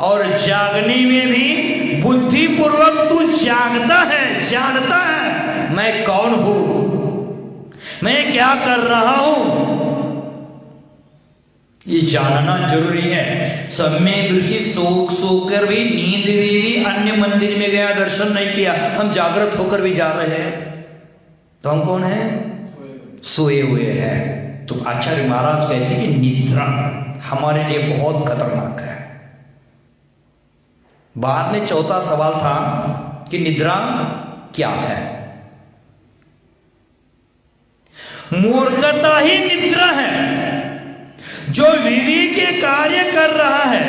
Speaker 1: और जागने में भी बुद्धिपूर्वक तू जागता है, जानता है मैं कौन हूं, मैं क्या कर रहा हूं, ये जानना जरूरी है। सम्यक दृष्टि सोकर भी, नींद में भी, अन्य मंदिर में गया दर्शन नहीं किया, हम जागृत होकर भी जा रहे हैं, तो हम कौन है? सोए हुए हैं। तो आचार्य महाराज कहते कि निद्रा हमारे लिए बहुत खतरनाक है। बाद में चौथा सवाल था कि निद्रा क्या है? मूर्खता ही निद्रा है। जो विवेक के कार्य कर रहा है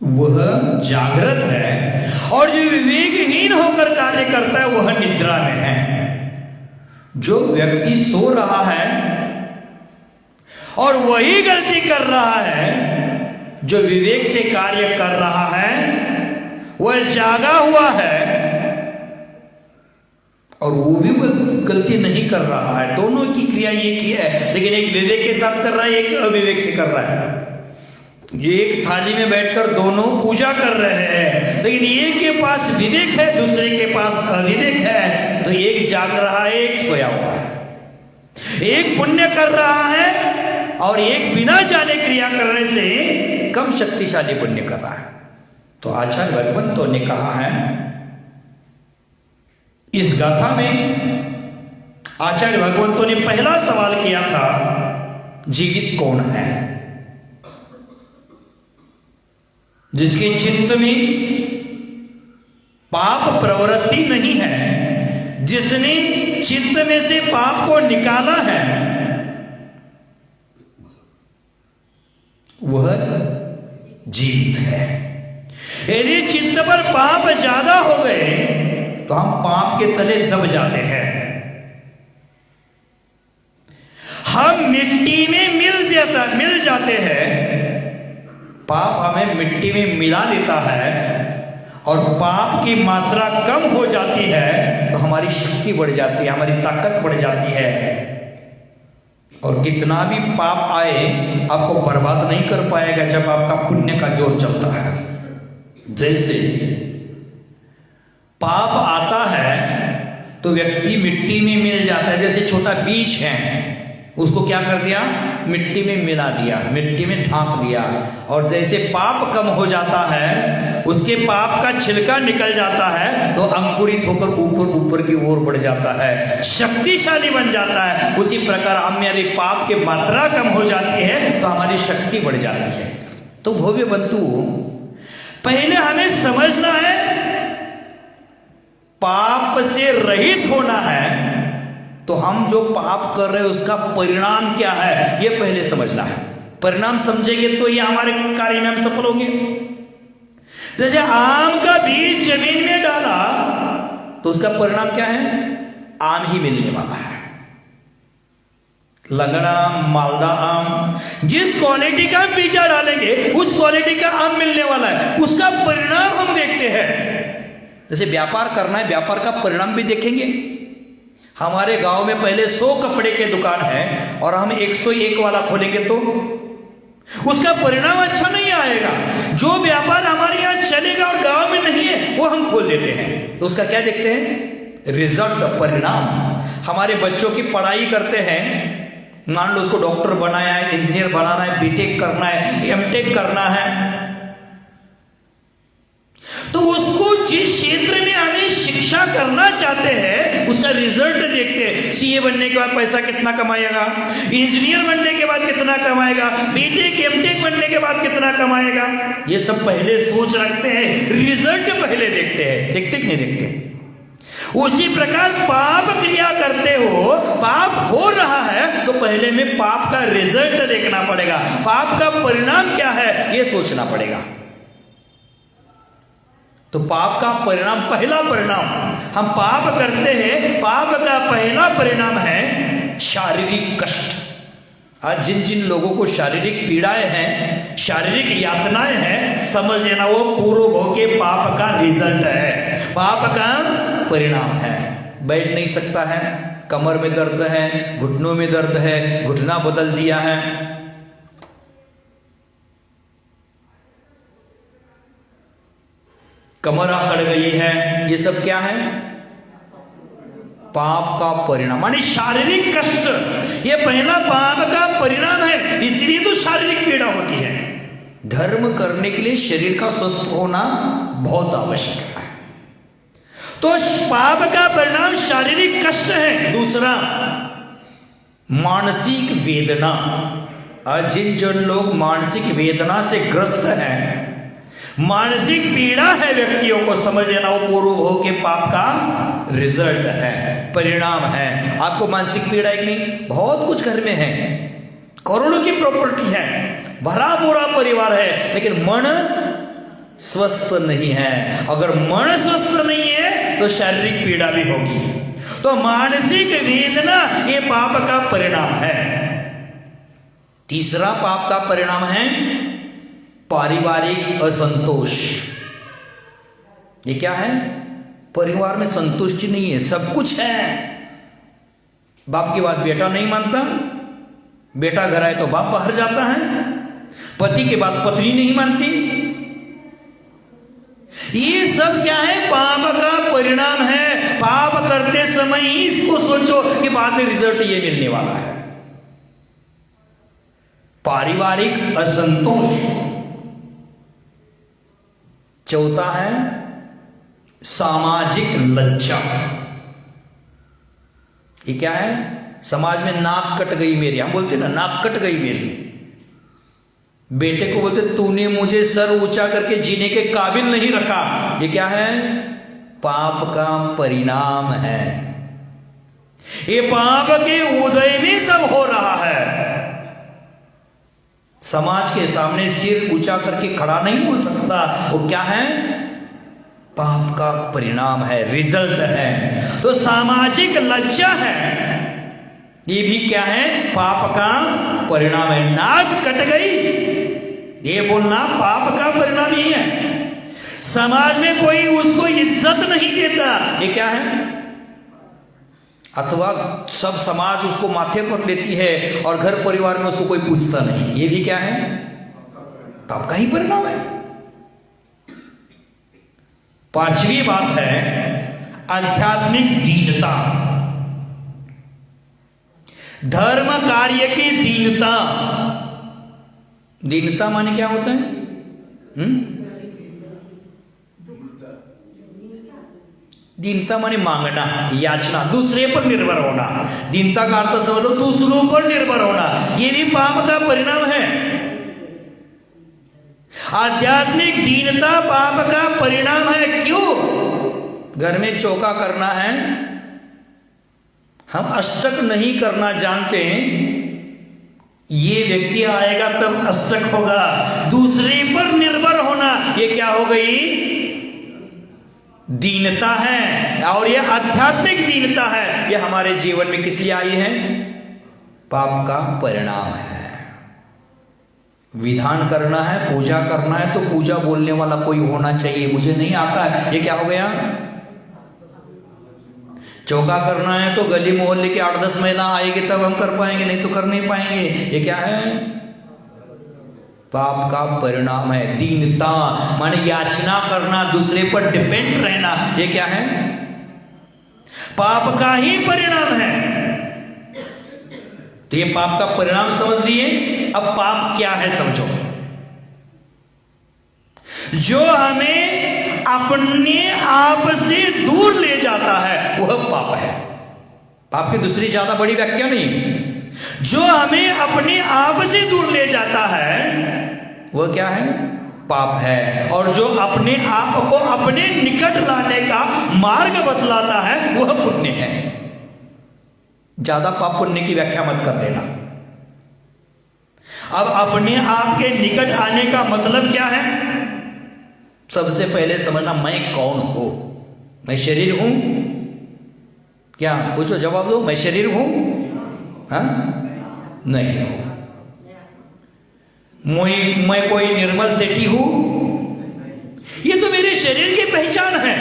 Speaker 1: वह जागृत है, और जो विवेकहीन होकर कार्य करता है वह निद्रा में है। जो व्यक्ति सो रहा है और वही गलती कर रहा है, जो विवेक से कार्य कर रहा है वह जागा हुआ है और वो भी गलती नहीं कर रहा है। दोनों की क्रिया एक ही है, लेकिन एक विवेक के साथ कर रहा है, एक अविवेक से कर रहा है। एक थाली में बैठकर दोनों पूजा कर रहे हैं, लेकिन एक के पास विवेक है, दूसरे के पास अविवेक है, तो एक जाग रहा है, एक सोया हुआ है। एक पुण्य कर रहा है और एक बिना जाने क्रिया करने से कम शक्तिशाली पुण्य कर रहा है। तो आचार्य भगवंतों ने कहा है इस गाथा में, आचार्य भगवंतों ने पहला सवाल किया था जीवित कौन है? जिसके चित्त में पाप प्रवृत्ति नहीं है, जिसने चित्त में से पाप को निकाला है, वह जीवित है। यदि चित्त पर पाप ज्यादा हो गए तो हम पाप के तले दब जाते हैं, हम मिट्टी में मिल जाते हैं। पाप हमें मिट्टी में मिला देता है और पाप की मात्रा कम हो जाती है तो हमारी शक्ति बढ़ जाती है, हमारी ताकत बढ़ जाती है, और कितना भी पाप आए आपको बर्बाद नहीं कर पाएगा जब आपका पुण्य का जोर चलता है। जैसे पाप आता है तो व्यक्ति मिट्टी में मिल जाता है, जैसे छोटा बीज है उसको क्या कर दिया, मिट्टी में मिला दिया, मिट्टी में ढांक दिया, और जैसे पाप कम हो जाता है, उसके पाप का छिलका निकल जाता है तो अंकुरित होकर ऊपर की ओर बढ़ जाता है, शक्तिशाली बन जाता है। उसी प्रकार हमारे पाप की मात्रा कम हो जाती है तो हमारी शक्ति बढ़ जाती है। तो भव्य बंधु, पहले हमें समझना है, पाप से रहित होना है, तो हम जो पाप कर रहे हैं उसका परिणाम क्या है यह पहले समझना है। परिणाम समझेंगे तो ये हमारे कार्य में हम सफल होंगे। जैसे आम का बीज जमीन में डाला तो उसका परिणाम क्या है? आम ही मिलने वाला है। लंगड़ा आम, मालदा आम, जिस क्वालिटी का हम बीजा डालेंगे उस क्वालिटी का आम मिलने वाला है। उसका परिणाम हम देखते हैं। जैसे व्यापार करना है, व्यापार का परिणाम भी देखेंगे। हमारे गांव में पहले 100 कपड़े के दुकान है और हम 101 वाला खोलेंगे तो उसका परिणाम अच्छा नहीं आएगा। जो व्यापार हमारे यहां चलेगा और गांव में नहीं है वो हम खोल देते हैं, तो उसका क्या देखते हैं? रिजल्ट, परिणाम। हमारे बच्चों की पढ़ाई करते हैं, मान लो उसको डॉक्टर बनाया है, इंजीनियर बनाना है, बीटेक करना है, एमटेक करना है, तो उसको जिस क्षेत्र में हमें शिक्षा करना चाहते हैं उसका रिजल्ट देखते हैं। सीए बनने के बाद पैसा कितना कमाएगा, इंजीनियर बनने के बाद कितना कमाएगा, बीटेक एमटेक बनने के बाद कितना कमाएगा, ये सब पहले सोच रखते हैं, रिजल्ट पहले देखते हैं। देखते कि नहीं देखते? उसी प्रकार पाप क्रिया करते हो, पाप हो रहा है तो पहले में पाप का रिजल्ट देखना पड़ेगा, पाप का परिणाम क्या है यह सोचना पड़ेगा। तो पाप का परिणाम, पहला परिणाम हम पाप करते हैं, पाप का पहला परिणाम है शारीरिक कष्ट। आज जिन जिन लोगों को शारीरिक पीड़ाएं हैं, शारीरिक यातनाएं हैं, समझ लेना वो पूर्व भोग के पाप का रिजल्ट है, पाप का परिणाम है। बैठ नहीं सकता है, कमर में दर्द है, घुटनों में दर्द है, घुटना बदल दिया है, कमर अकड़ गई है, ये सब क्या है? पाप का परिणाम, मानी शारीरिक कष्ट। ये पहला पाप का परिणाम है, इसलिए तो शारीरिक पीड़ा होती है। धर्म करने के लिए शरीर का स्वस्थ होना बहुत आवश्यक है। तो पाप का परिणाम शारीरिक कष्ट है। दूसरा, मानसिक वेदना। आज जिन लोग मानसिक वेदना से ग्रस्त हैं, मानसिक पीड़ा है व्यक्तियों को, समझ लेना वो पूर्व भोग के पाप का रिजल्ट है, परिणाम है। आपको मानसिक पीड़ा है कि नहीं? बहुत कुछ घर में है, करोड़ों की प्रॉपर्टी है, भरा पूरा परिवार है, लेकिन मन स्वस्थ नहीं है। अगर मन स्वस्थ नहीं है तो शारीरिक पीड़ा भी होगी। तो मानसिक वेदना ये पाप का परिणाम है। तीसरा पाप का परिणाम है पारिवारिक असंतोष। ये क्या है? परिवार में संतुष्टि नहीं है, सब कुछ है, बाप की बात बेटा नहीं मानता, बेटा घर आए तो बाप बाहर जाता है, पति की बात पत्नी नहीं मानती। ये सब क्या है? पाप का परिणाम है। पाप करते समय इसको सोचो कि बाद में रिजल्ट ये मिलने वाला है। पारिवारिक असंतोष। चौथा है सामाजिक लज्जा। ये क्या है? समाज में नाक कट गई मेरी, हम बोलते ना नाक कट गई मेरी। बेटे को बोलते तूने मुझे सर ऊंचा करके जीने के काबिल नहीं रखा। ये क्या है? पाप का परिणाम है। ये पाप के उदय में सब हो रहा है। समाज के सामने सिर ऊंचा करके खड़ा नहीं हो सकता, वो क्या है? पाप का परिणाम है, रिजल्ट है। तो सामाजिक लज्जा है, ये भी क्या है? पाप का परिणाम है। नाक कट गई, ये बोलना पाप का परिणाम ही है। समाज में कोई उसको इज्जत नहीं देता, ये क्या है? अथवा सब समाज उसको माथे पर लेती है और घर परिवार में उसको कोई पूछता नहीं, ये भी क्या है? पाप का ही परिणाम है। पांचवी बात है आध्यात्मिक दीनता। धर्म कार्य की दीनता। दीनता माने क्या होता है? दीनता माने मांगना, याचना, दूसरे पर निर्भर होना। दीनता का अर्थ समझ लो, दूसरों पर निर्भर होना। ये भी पाप का परिणाम है। आध्यात्मिक दीनता पाप का परिणाम है। क्यों? घर में चौका करना है, हम अष्टक नहीं करना जानते, ये व्यक्ति आएगा तब अष्टक होगा। दूसरे पर निर्भर होना, ये क्या हो गई? दीनता है। और ये आध्यात्मिक दीनता है, ये हमारे जीवन में किस लिए आई है? पाप का परिणाम है। विधान करना है, पूजा करना है, तो पूजा बोलने वाला कोई होना चाहिए। मुझे नहीं आता है, ये क्या हो गया? चौका करना है तो गली मोहल्ले के 8-10 महिला आएगी तब हम कर पाएंगे, नहीं तो कर नहीं पाएंगे। ये क्या है? पाप का परिणाम है। दीनता माने याचना करना, दूसरे पर डिपेंड रहना, ये क्या है? पाप का ही परिणाम है। तो ये पाप का परिणाम समझ लिए। अब पाप क्या है समझो। जो हमें अपने आप से दूर ले जाता है वह पाप है। पाप की दूसरी ज्यादा बड़ी व्याख्या नहीं। जो हमें अपने आप से दूर ले जाता है वह क्या है? पाप है। और जो अपने आप को अपने निकट लाने का मार्ग बतलाता है वह पुण्य है। ज्यादा पाप पुण्य की व्याख्या मत कर देना। अब अपने आप के निकट आने का मतलब क्या है? सबसे पहले समझना, मैं कौन हूं? मैं शरीर हूं? क्या पूछो, जवाब दो। मैं शरीर हूं? हाँ? नहीं हूं। मैं कोई निर्मल सेठी हूं? ये तो मेरे शरीर की पहचान है।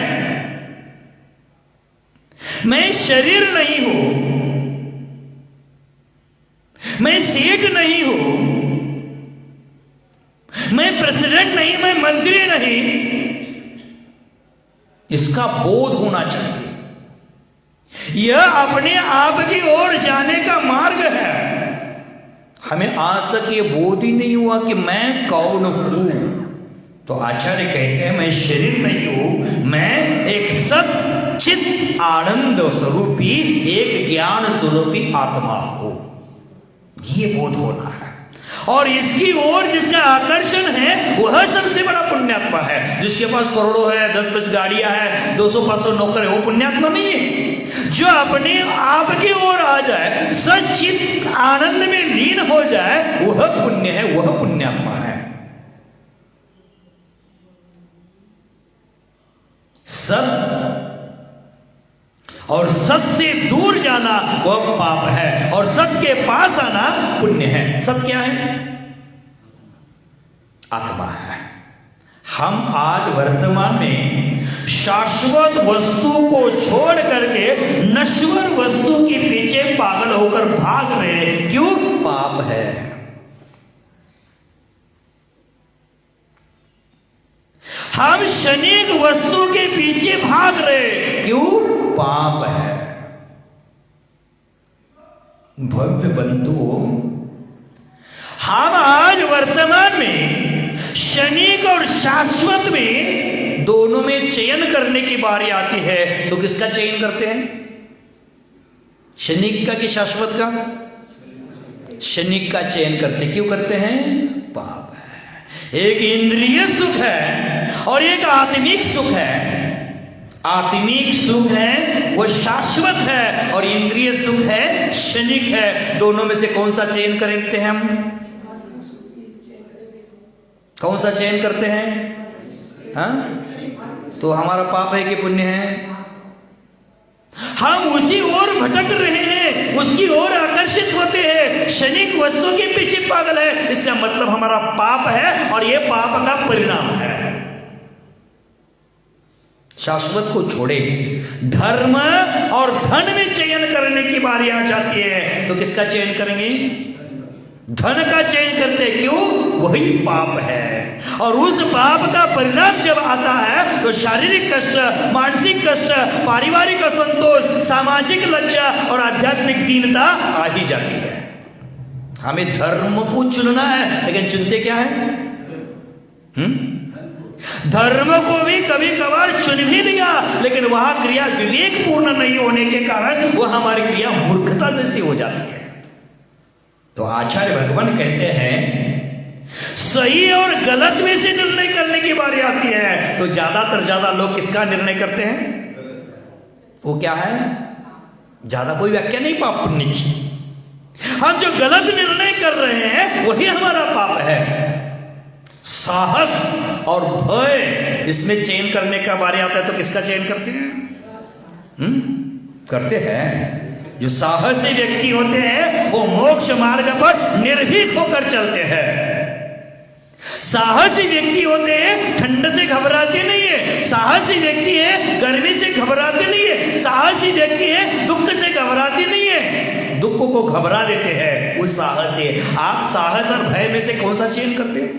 Speaker 1: मैं शरीर नहीं हूं, मैं सेठ नहीं हूं, मैं प्रेसिडेंट नहीं, मैं मंत्री नहीं। इसका बोध होना चाहिए। यह अपने आप की ओर जाने का मार्ग है। हमें आज तक ये बोध ही नहीं हुआ कि मैं कौन हूं। तो आचार्य कहते हैं मैं शरीर नहीं हूं, मैं एक सच्चित आनंद स्वरूपी, एक ज्ञान स्वरूपी आत्मा हूं। ये बोध होना है। और इसकी ओर जिसका आकर्षण है वह सबसे बड़ा पुण्यात्मा है। जिसके पास करोड़ों है, 10-20 गाड़ियां है, 200-500 नौकर है, वो पुण्यात्मा नहीं है। जो अपने आप की ओर आ जाए, सच्चित आनंद में लीन हो जाए, वह पुण्य है, वह पुण्यात्मा है। सत और सत से दूर जाना वह पाप है, और सत के पास आना पुण्य है। सत क्या है? आत्मा है। हम आज वर्तमान में शाश्वत वस्तु को छोड़ करके नश्वर वस्तु के पीछे पागल होकर भाग रहे हैं। क्यों? पाप है। हम क्षणिक वस्तु के पीछे भाग रहे हैं। क्यों? पाप है। भव्य बंधु, हम आज वर्तमान में क्षणिक और शाश्वत में दोनों में चयन करने की बारी आती है तो किसका चयन करते हैं? क्षणिक का कि शाश्वत का? क्षणिक का चयन करते। क्यों करते हैं? पाप है। एक इंद्रिय सुख है और एक आत्मिक सुख है। आत्मिक सुख है वो शाश्वत है और इंद्रिय सुख है क्षणिक है। दोनों में से कौन सा चयन करते हैं हम? कौन सा चयन करते हैं? हाँ? तो हमारा पाप है कि पुण्य है? हम उसी ओर भटक रहे हैं, उसकी ओर आकर्षित होते हैं, क्षणिक वस्तु के पीछे पागल है। इसका मतलब हमारा पाप है और यह पाप का परिणाम है। शाश्वत को छोड़े, धर्म और धन में चयन करने की बारी आ जाती है तो किसका चयन करेंगे? धन का चयन करते। क्यों? वही पाप है। और उस पाप का परिणाम जब आता है तो शारीरिक कष्ट, मानसिक कष्ट, पारिवारिक असंतोष, सामाजिक लज्जा और आध्यात्मिक दीनता आ ही जाती है। हमें धर्म को चुनना है, लेकिन चुनते क्या है? धर्म को भी कभी कभार चुन भी लिया, लेकिन वह क्रिया विवेक पूर्ण नहीं होने के कारण वह हमारी क्रिया मूर्खता जैसी हो जाती है। तो आचार्य भगवान कहते हैं सही और गलत में से निर्णय करने की बारी आती है तो ज्यादा लोग किसका निर्णय करते हैं? वो क्या है? ज्यादा कोई व्याख्या नहीं पाप पुण्य की। हम जो गलत निर्णय कर रहे हैं वही हमारा पाप है। साहस और भय, इसमें चयन करने का बारी आता है तो किसका चयन करते हैं? करते हैं। जो साहसी व्यक्ति होते हैं वो मोक्ष मार्ग पर निर्भीक होकर चलते हैं। साहसी व्यक्ति होते हैं ठंड से घबराते नहीं है। साहसी व्यक्ति है गर्मी से घबराते नहीं है। साहसी व्यक्ति है दुख से घबराते नहीं है, दुख को घबरा देते हैं, वो साहसी है। आप साहस और भय में से कौन सा चयन करते हैं?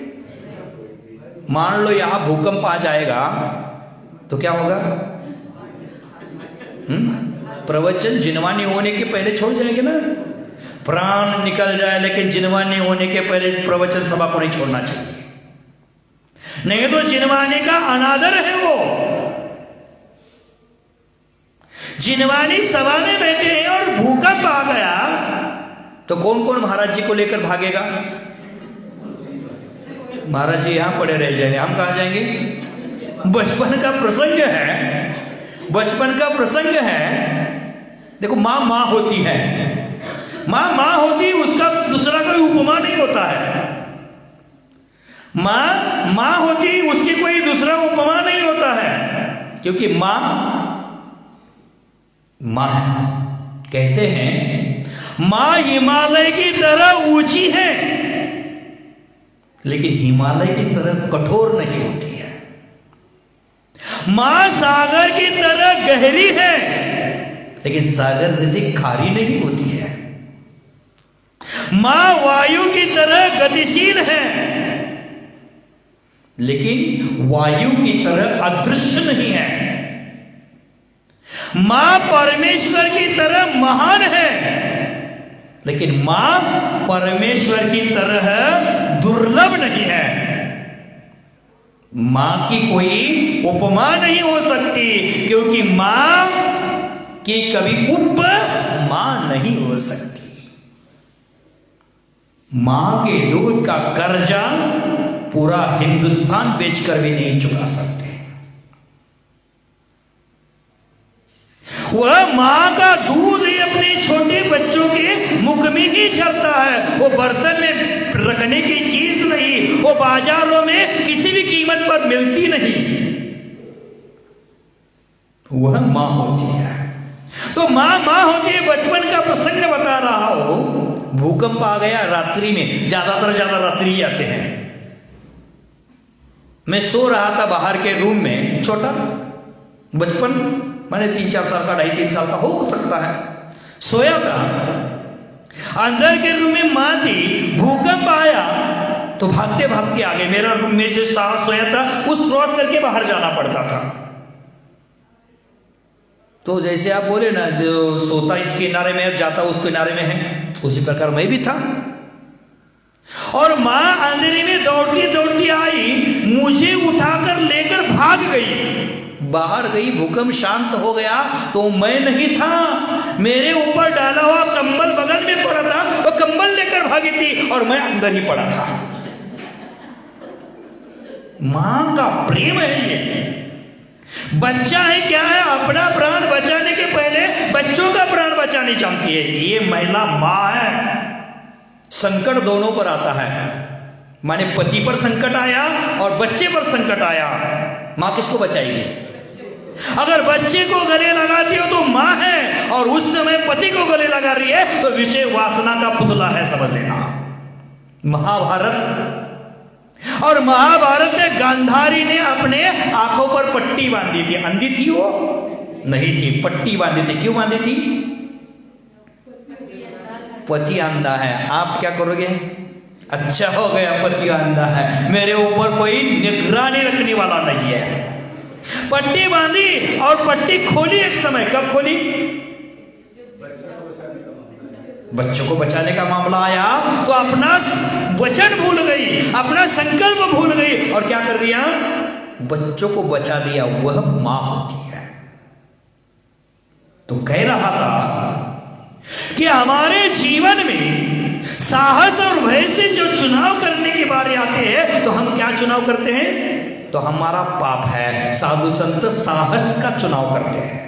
Speaker 1: मान लो यहां भूकंप आ जाएगा तो क्या होगा? प्रवचन जिनवानी होने के पहले छोड़ जाएंगे ना। प्राण निकल जाए लेकिन जिनवानी होने के पहले प्रवचन सभा को नहीं छोड़ना चाहिए, नहीं तो जिनवानी का अनादर है। वो जिनवानी सभा में बैठे हैं और भूकंप आ गया तो कौन कौन महाराज जी को लेकर भागेगा? महाराज जी यहां पड़े रह जाएंगे, हम कहां जाएंगे? बचपन का प्रसंग है, बचपन का प्रसंग है। देखो माँ होती है, माँ होती, उसका दूसरा कोई उपमा नहीं होता है। माँ होती, उसकी कोई दूसरा उपमा नहीं होता है, क्योंकि माँ है। कहते हैं माँ हिमालय की तरह ऊंची है लेकिन हिमालय की तरह कठोर नहीं होती है। मां सागर की तरह गहरी है लेकिन सागर जैसी खारी नहीं होती है। मां वायु की तरह गतिशील है लेकिन वायु की तरह अदृश्य नहीं है। मां परमेश्वर की तरह महान है लेकिन मां परमेश्वर की तरह दुर्लभ नहीं है। मां की कोई उपमा नहीं हो सकती क्योंकि मां की कभी उपमा नहीं हो सकती। मां के दूध का कर्जा पूरा हिंदुस्तान बेचकर भी नहीं चुका सकते। वह मां का दूध ही अपने छोटे बच्चों के मुख में ही झरता है। वो बर्तन में रखने की चीज नहीं, वो बाजारों में किसी भी कीमत पर मिलती नहीं, वह मां होती है। तो मां होती है। बचपन का प्रसंग बता रहा हो, भूकंप आ गया रात्रि में, ज्यादा रात्रि ही आते हैं। मैं सो रहा था बाहर के रूम में, छोटा बचपन, मैंने 3-4 साल का, 2.5-3 साल का हो सकता है, सोया था। अंदर के रूम में मां थी। भूकंप आया तो भागते भागते आ गए। मेरा रूम में जो सोया था उस क्रॉस करके बाहर जाना पड़ता था। तो जैसे आप बोले ना, जो सोता इस किनारे में जाता उस किनारे में है, उसी प्रकार मैं भी था। और मां अंधेरे में दौड़ती दौड़ती आई, मुझे उठाकर लेकर भाग गई। बाहर गई, भूकंप शांत हो गया तो मैं नहीं था, मेरे ऊपर डाला हुआ कंबल बगल में पड़ा था, वो कंबल लेकर भागी थी और मैं अंदर ही पड़ा था। मां का प्रेम है ये। बच्चा है क्या है, अपना प्राण बचाने के पहले बच्चों का प्राण बचाने जानती है। ये महिला मां है। संकट दोनों पर आता है, माने पति पर संकट आया और बच्चे पर संकट आया, मां किसको बचाएगी? अगर बच्चे को गले लगाती हो तो मां है, और उस समय पति को गले लगा रही है तो विषय वासना का पुतला है, समझ लेना। महाभारत, और महाभारत में गांधारी ने अपने आंखों पर पट्टी बांधी थी। अंधी थी वो? नहीं थी, पट्टी बांधी थी। क्यों बांधी थी? पति अंधा है, आप क्या करोगे? अच्छा हो गया पति अंधा है, मेरे ऊपर कोई निगरानी रखने वाला नहीं है। पट्टी बांधी और पट्टी खोली एक समय। कब खोली? बच्चों को बचाने का मामला आया तो अपना वचन भूल गई, अपना संकल्प भूल गई और क्या कर दिया? बच्चों को बचा दिया। वह मां होती है। तो कह रहा था कि हमारे जीवन में साहस और भय से जो चुनाव करने की बारी आती है तो हम क्या चुनाव करते हैं? तो हमारा पाप है। साधु संत साहस का चुनाव करते हैं,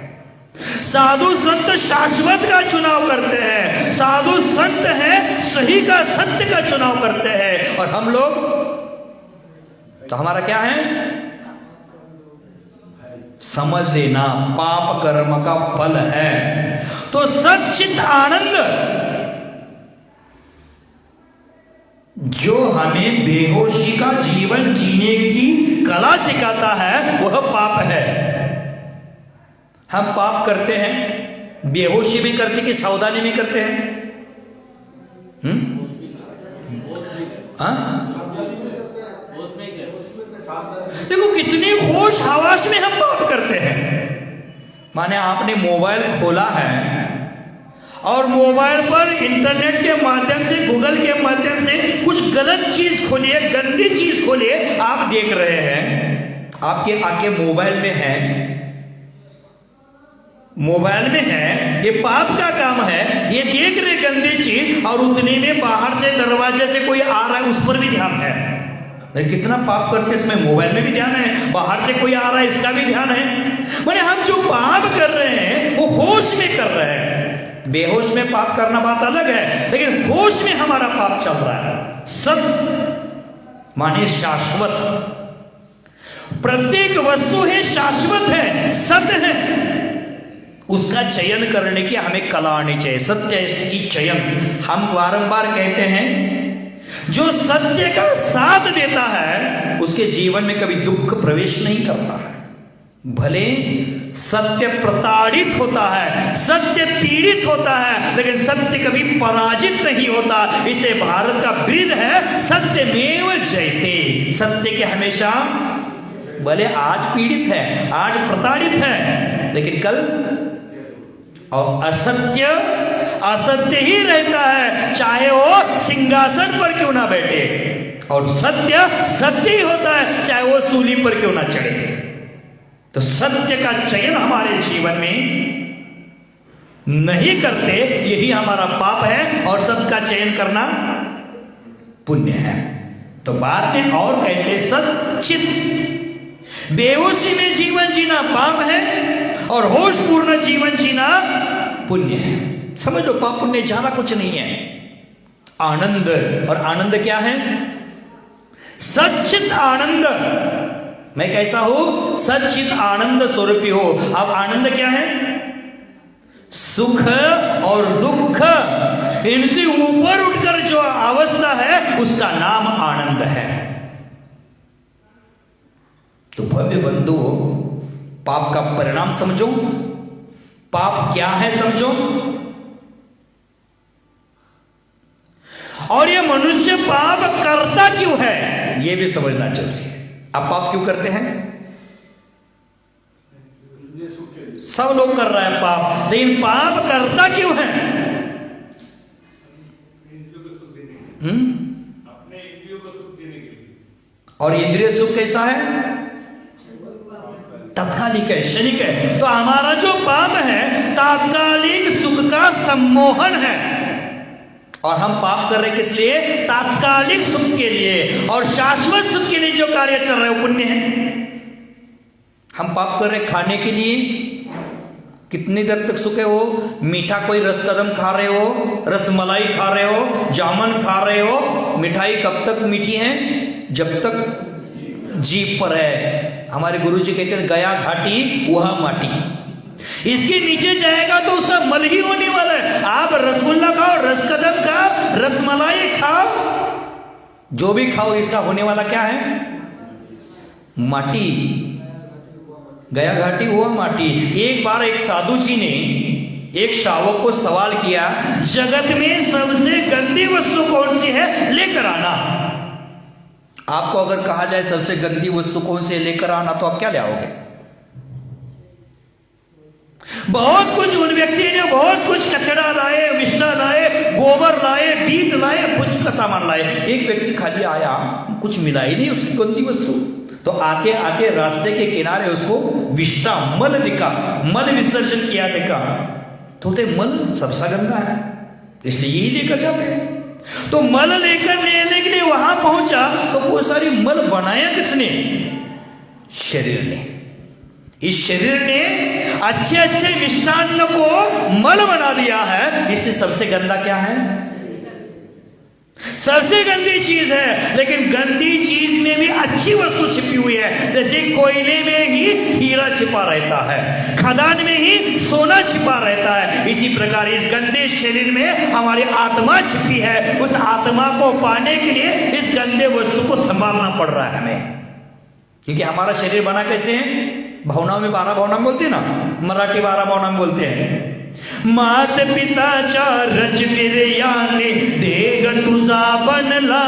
Speaker 1: साधु संत शाश्वत का चुनाव करते हैं, साधु संत है सही का, सत्य का चुनाव करते हैं। और हम लोग तो हमारा क्या है? समझ लेना, पाप कर्म का फल है। तो सच्चित आनंद जो हमें बेहोशी का जीवन जीने की कला सिखाता है वह पाप है। हम पाप करते हैं, बेहोशी भी करते कि सावधानी भी करते हैं? देखो कितनी होश हवास में हम पाप करते हैं। माने आपने मोबाइल खोला है और मोबाइल पर इंटरनेट के माध्यम से, गूगल के माध्यम से कुछ गलत चीज खोलिए, गंदी चीज खोलिए, आप देख रहे हैं, आपके आंखें मोबाइल में है, मोबाइल में है, ये पाप का काम है। ये देख रहे गंदी चीज और उतने में बाहर से दरवाजे से कोई आ रहा है, उस पर भी ध्यान है। कितना पाप करते इसमें, मोबाइल में भी ध्यान है, बाहर से कोई आ रहा है इसका भी ध्यान है। माने हम जो पाप कर रहे हैं वो होश में कर रहे हैं। बेहोश में पाप करना बात अलग है, लेकिन होश में हमारा पाप चल रहा है। सत माने शाश्वत, प्रत्येक वस्तु है शाश्वत है, सत्य है, उसका चयन करने की हमें कला आनी चाहिए। सत्य की चयन हम बारंबार कहते हैं, जो सत्य का साथ देता है उसके जीवन में कभी दुख प्रवेश नहीं करता है। भले सत्य प्रताड़ित होता है, सत्य पीड़ित होता है, लेकिन सत्य कभी पराजित नहीं होता। इसलिए भारत का ब्रीद है सत्यमेव जयते। सत्य के हमेशा, भले आज पीड़ित है, आज प्रताड़ित है, लेकिन कल, और असत्य असत्य ही रहता है, चाहे वो सिंहासन पर क्यों ना बैठे, और सत्य सत्य ही होता है, चाहे वो सूली पर क्यों ना चढ़े। तो सत्य का चयन हमारे जीवन में नहीं करते, यही हमारा पाप है, और सत्य का चयन करना पुण्य है। तो बाद में और कहते सच्चित, बेहोशी में जीवन जीना पाप है और होशपूर्ण जीवन जीना पुण्य है। समझ लो, पाप पुण्य ज्यादा कुछ नहीं है। आनंद, और आनंद क्या है? सच्चित आनंद। मैं कैसा हो? सच्चित आनंद स्वरूपी हो। अब आनंद क्या है? सुख और दुख, इनसे ऊपर उठकर जो अवस्था है उसका नाम आनंद है। तो भव्य बंधु, पाप का परिणाम समझो, पाप क्या है समझो, और ये मनुष्य पाप करता क्यों है ये भी समझना जरूरी है। आप पाप क्यों करते हैं? सब लोग कर रहा है पाप, लेकिन पाप करता क्यों है?
Speaker 2: अपने इंद्रियों को सुख देने के लिए।
Speaker 1: और इंद्रिय सुख कैसा है? तात्कालिक है, क्षणिक है। तो हमारा जो पाप है तात्कालिक सुख का सम्मोहन है, और हम पाप कर रहे किस लिए? तात्कालिक सुख के लिए। और शाश्वत सुख के लिए जो कार्य चल रहा है वो पुण्य है। हम पाप कर रहे खाने के लिए, कितनी देर तक सुख है वो? मीठा कोई रस कदम खा रहे हो, रसमलाई खा रहे हो, जामुन खा रहे हो, मिठाई कब तक मीठी है? जब तक जीभ पर है। हमारे गुरुजी कहते हैं गया घाटी वह माटी, इसके नीचे जाएगा तो उसका मल ही होने वाला है। आप रसगुल्ला खाओ, रसकदम खाओ, रसमलाई खाओ, जो भी खाओ, इसका होने वाला क्या है? माटी। गया घाटी हुआ माटी। एक बार एक साधु जी ने एक शावक को सवाल किया, जगत में सबसे गंदी वस्तु कौन सी है, लेकर आना। आपको अगर कहा जाए सबसे गंदी वस्तु कौन सी लेकर आना, तो आप क्या ले आओगे? बहुत कुछ उन व्यक्ति ने बहुत कुछ कचरा लाए, मिष्टा लाए, गोबर लाए, बीट लाए, कुछ का सामान लाए। एक व्यक्ति खाली आया, कुछ मिला ही नहीं उसकी गंदी वस्तु। तो आके आके रास्ते के किनारे उसको विष्टा मल दिखा, मल विसर्जन किया देखा। तो मल सबसे गंदा है, इसलिए यही लेकर जाते हैं। तो मल लेकर लेने के लिए वहां पहुंचा तो वो सारी मल बनाया किसने? शरीर ने। इस शरीर ने अच्छे अच्छे मिष्टान्न को मल बना दिया है, इसलिए सबसे गंदा क्या है? सबसे गंदी चीज है। लेकिन गंदी चीज में भी अच्छी वस्तु छिपी हुई है। जैसे कोयले में ही हीरा छिपा रहता है, खदान में ही सोना छिपा रहता है, इसी प्रकार इस गंदे शरीर में हमारी आत्मा छिपी है। उस आत्मा को पाने के लिए इस गंदे वस्तु को संभालना पड़ रहा है हमें। क्योंकि हमारा शरीर बना कैसे है? भावनाओं में 12 भावना बोलते हैं ना, मराठी 12 भावना बोलते हैं। मात पिताच्या रच याने देह तुझा बनला।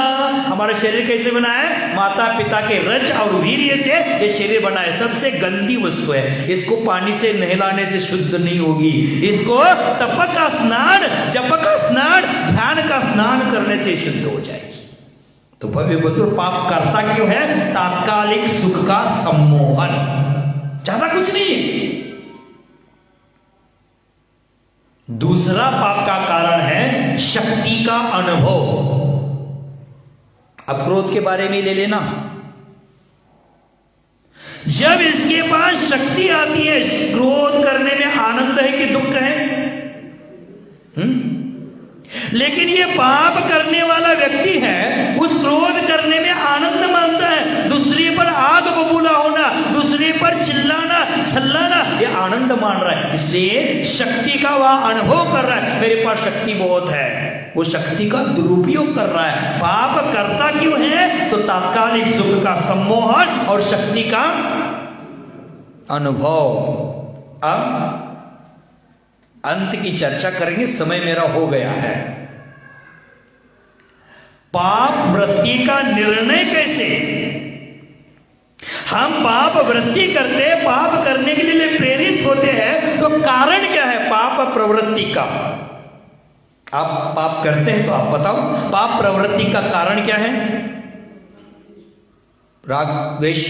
Speaker 1: हमारा शरीर कैसे बना है? माता पिता के रच और वीर्य से ये शरीर बना है। सबसे गंदी वस्तु है, इसको पानी से नहलाने से शुद्ध नहीं होगी। इसको तप का स्नान, जप का स्नान, ध्यान का स्नान करने से शुद्ध हो जाएगी। तो भव्य बंधु, पाप करता क्यों है? तात्कालिक सुख का सम्मोहन, ज्यादा कुछ नहीं है। दूसरा पाप का कारण है शक्ति का अनुभव। अब क्रोध के बारे में ले लेना। जब इसके पास शक्ति आती है, क्रोध करने में आनंद है कि दुख है? लेकिन ये पाप करने वाला व्यक्ति है, उस क्रोध करने में आनंद मानता है। दूसरे पर आग बबूला होना, दूसरे पर चिल्लाना छल्लाना, ये आनंद मान रहा है। इसलिए शक्ति का वह अनुभव कर रहा है, मेरे पास शक्ति बहुत है। वो शक्ति का दुरुपयोग कर रहा है। पाप करता क्यों है? तो तात्कालिक सुख का सम्मोहन और शक्ति का अनुभव। अब अंत की चर्चा करेंगे, समय मेरा हो गया है। पाप वृत्ति का निर्णय कैसे? हम पाप वृत्ति करते हैं, पाप करने के लिए प्रेरित होते हैं, तो कारण क्या है पाप प्रवृत्ति का? आप पाप करते हैं तो आप बताओ, पाप प्रवृत्ति का कारण क्या है? राग, द्वेष,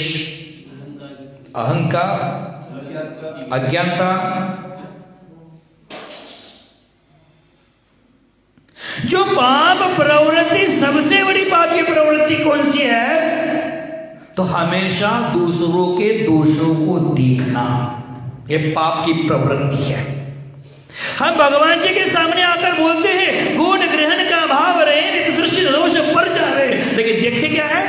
Speaker 1: अहंकार, अज्ञानता। जो पाप प्रवृत्ति, सबसे बड़ी पाप की प्रवृत्ति कौन सी है? तो हमेशा दूसरों के दोषों को देखना, यह पाप की प्रवृत्ति है। हम भगवान जी के सामने आकर बोलते हैं गुण ग्रहण का भाव रहे, नित्य दृष्टि दोष पर जावे, लेकिन देखते क्या है?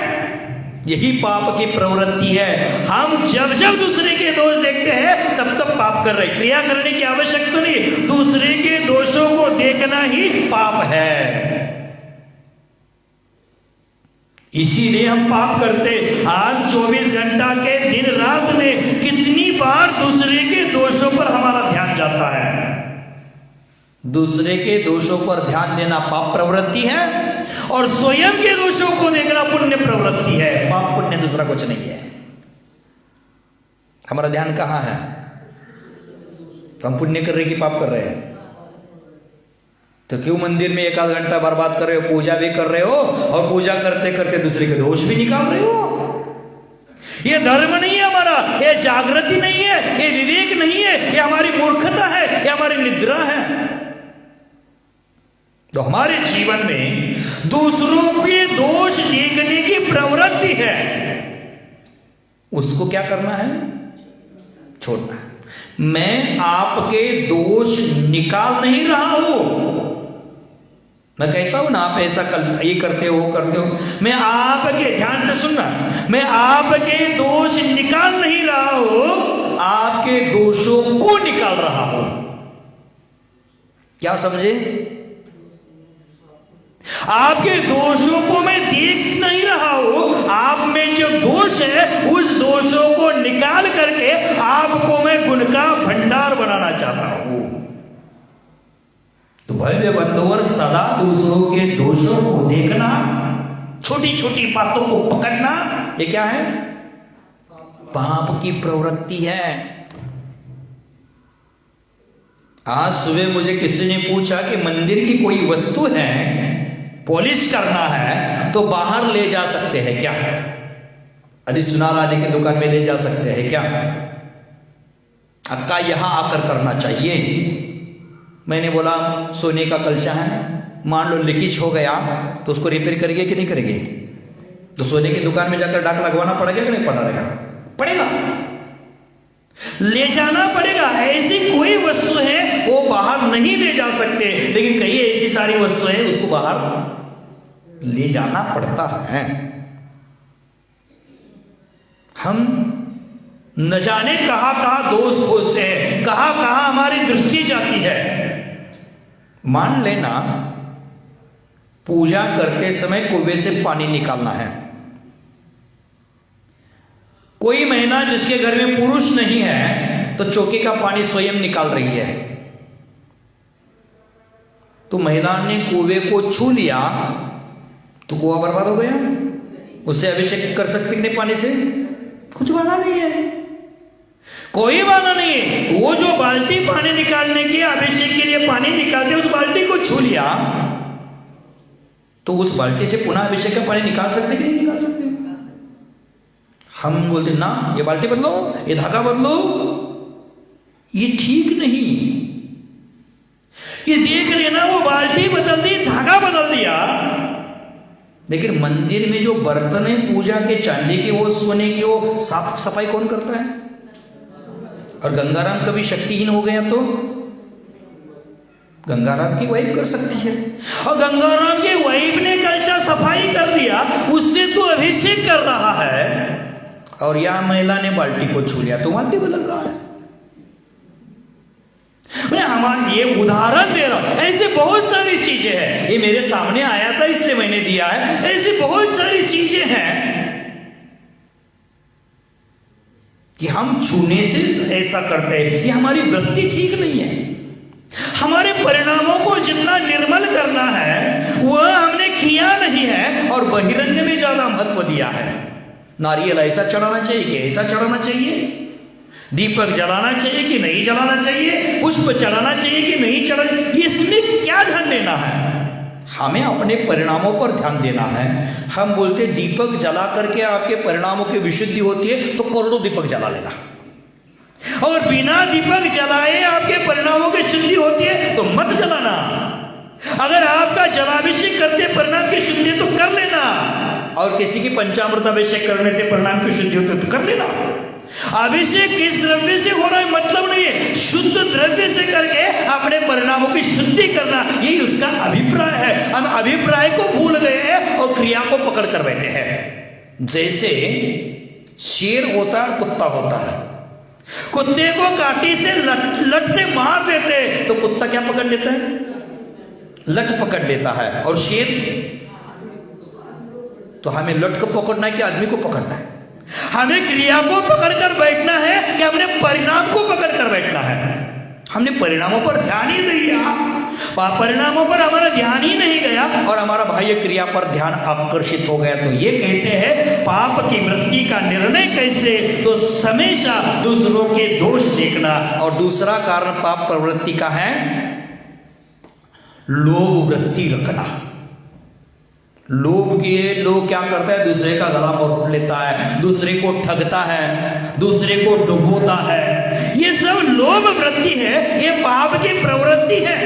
Speaker 1: यही पाप की प्रवृत्ति है। हम जब जब दूसरे के दोष देखते हैं तब तब पाप कर रहे। क्रिया करने की आवश्यकता नहीं, दूसरे के दोषों को देखना ही पाप है। इसीलिए हम पाप करते। आज 24 घंटा के दिन रात में कितनी बार दूसरे के दोषों पर हमारा ध्यान जाता है? दूसरे के दोषों पर ध्यान देना पाप प्रवृत्ति है, और स्वयं के दोषों को देखना पुण्य प्रवृत्ति है। पाप पुण्य दूसरा कुछ नहीं है। हमारा ध्यान कहां है? तो हम पुण्य कर रहे कि पाप कर रहे हैं? तो क्यों मंदिर में 1 आध घंटा बर्बाद कर रहे हो? पूजा भी कर रहे हो और पूजा करते करते दूसरे के दोष भी निकाल रहे हो। ये धर्म नहीं है हमारा, ये जागृति नहीं है, ये विवेक नहीं है, ये हमारी मूर्खता है, ये हमारी निद्रा है। तो हमारे जीवन में दूसरों के दोष देखने की प्रवृत्ति है, उसको क्या करना है? छोड़ना है। मैं आपके दोष निकाल नहीं रहा हूं। मैं कहता हूं ना आप ऐसा ये करते हो, वो करते हो, मैं आपके, ध्यान से सुनना, मैं आपके दोष निकाल नहीं रहा हूं, आपके दोषों को निकाल रहा हूं। क्या समझे? आपके दोषों को मैं देख नहीं रहा हूं, आप में जो दोष है उस दोषों को निकाल करके आपको मैं गुण का भंडार बनाना चाहता हूं। तो भव्य बंधुवर, सदा दूसरों के दोषों को देखना, छोटी छोटी बातों को पकड़ना, ये क्या है? पाप की प्रवृत्ति है। आज सुबह मुझे किसी ने पूछा कि मंदिर की कोई वस्तु है, पॉलिश करना है, तो बाहर ले जा सकते हैं क्या? अरे सुनार आदि की दुकान में ले जा सकते हैं क्या? अक्का यहां आकर करना चाहिए। मैंने बोला सोने का कलशा है, मान लो लीकेज हो गया तो उसको रिपेयर करेंगे कि नहीं करेंगे? तो सोने की दुकान में जाकर डाक लगवाना पड़ेगा कि नहीं पड़ेगा? पड़ेगा, ले जाना पड़ेगा। ऐसी कोई वस्तु है वो बाहर नहीं ले जा सकते, लेकिन कई ऐसी सारी वस्तु है उसको बाहर ले जाना पड़ता है। हम न जाने कहां कहां दोष खोजते हैं, कहां कहां हमारी दृष्टि जाती है। मान लेना पूजा करते समय कुएं से पानी निकालना है। कोई महिला जिसके घर में पुरुष नहीं है तो चौके का पानी स्वयं निकाल रही है, तो महिला ने कुएं को छू लिया तो कुआं बर्बाद हो गया। उसे अभिषेक कर सकती नहीं पानी से? कुछ बाधा नहीं है, कोई बाधा नहीं है। वो जो बाल्टी पानी निकालने की अभिषेक के लिए पानी निकालते उस बाल्टी को छू लिया तो उस बाल्टी से पुनः अभिषेक का पानी निकाल सकते कि नहीं निकाल सकते? हम बोलते ना ये बाल्टी बदलो, ये धागा बदलो, ये ठीक नहीं। कि देख लेना वो बाल्टी बदल दी, धागा बदल दिया, लेकिन मंदिर में जो बर्तन है पूजा के, चांदी के, वो सोने की, वो साफ सफाई कौन करता है? और गंगाराम कभी शक्तिहीन हो गया तो गंगाराम की वाइफ कर सकती है, और गंगाराम की वाइफ ने कलशा सफाई कर दिया, उससे तो अभिषेक कर रहा है, और यह महिला ने बाल्टी को छू लिया तो बाल्टी बदल रहा है। मैं हमारे ये उदाहरण दे रहा हूं, ऐसे बहुत सारी चीजें हैं। ये मेरे सामने आया था इसलिए मैंने दिया है। ऐसी बहुत सारी चीजें हैं कि हम छूने से ऐसा करते हैं, ये हमारी वृत्ति ठीक नहीं है। हमारे परिणामों को जितना निर्मल करना है वह हमने किया नहीं है, और बहिरंग में ज्यादा महत्व दिया है। नारियल ऐसा चढ़ाना चाहिए कि ऐसा चढ़ाना चाहिए, दीपक जलाना चाहिए कि नहीं जलाना चाहिए, पुष्प चढ़ाना चाहिए कि नहीं चढ़ाना, इसमें क्या ध्यान देना है? हमें अपने परिणामों पर ध्यान देना है। हम बोलते दीपक जला करके आपके परिणामों की विशुद्धि होती है तो करोड़ों दीपक जला लेना, और बिना दीपक जलाए आपके परिणामों की शुद्धि होती है तो मत जलाना। अगर आपका जलाभिषेक करते परिणाम की शुद्धि तो कर लेना, और किसी की पंचामृत अभिषेक करने से परिणाम की शुद्धि होती है तो कर लेना। अभिषेक किस द्रव्य से हो रहा है मतलब नहीं है, शुद्ध द्रव्य से करके अपने परिणामों की शुद्धि करना, यही उसका अभिप्राय है। हम अभिप्राय को भूल गए हैं और क्रिया को पकड़ कर बैठे हैं। जैसे शेर होता है, कुत्ता होता है, कुत्ते को काटी से लट से मार देते तो कुत्ता क्या पकड़ लेता है? लट पकड़ लेता है। और शेर, तो हमें लट को पकड़ना है कि आदमी को पकड़ना है? हमें क्रिया को पकड़कर बैठना है कि हमने परिणाम को पकड़कर बैठना है? हमने परिणामों पर ध्यान ही नहीं दिया, परिणामों पर हमारा ध्यान ही नहीं गया और हमारा बाह्य क्रिया पर ध्यान आकर्षित हो गया। तो ये कहते हैं पाप की वृत्ति का निर्णय कैसे? तो हमेशा दूसरों के दोष देखना। और दूसरा कारण पाप प्रवृत्ति का है लोभ वृत्ति रखना। लोभ किए लोग क्या करता है? दूसरे का गला मोड़ लेता है, दूसरे को ठगता है, दूसरे को डुबोता है। ये सब लोभ वृत्ति है, ये पाप की प्रवृत्ति है।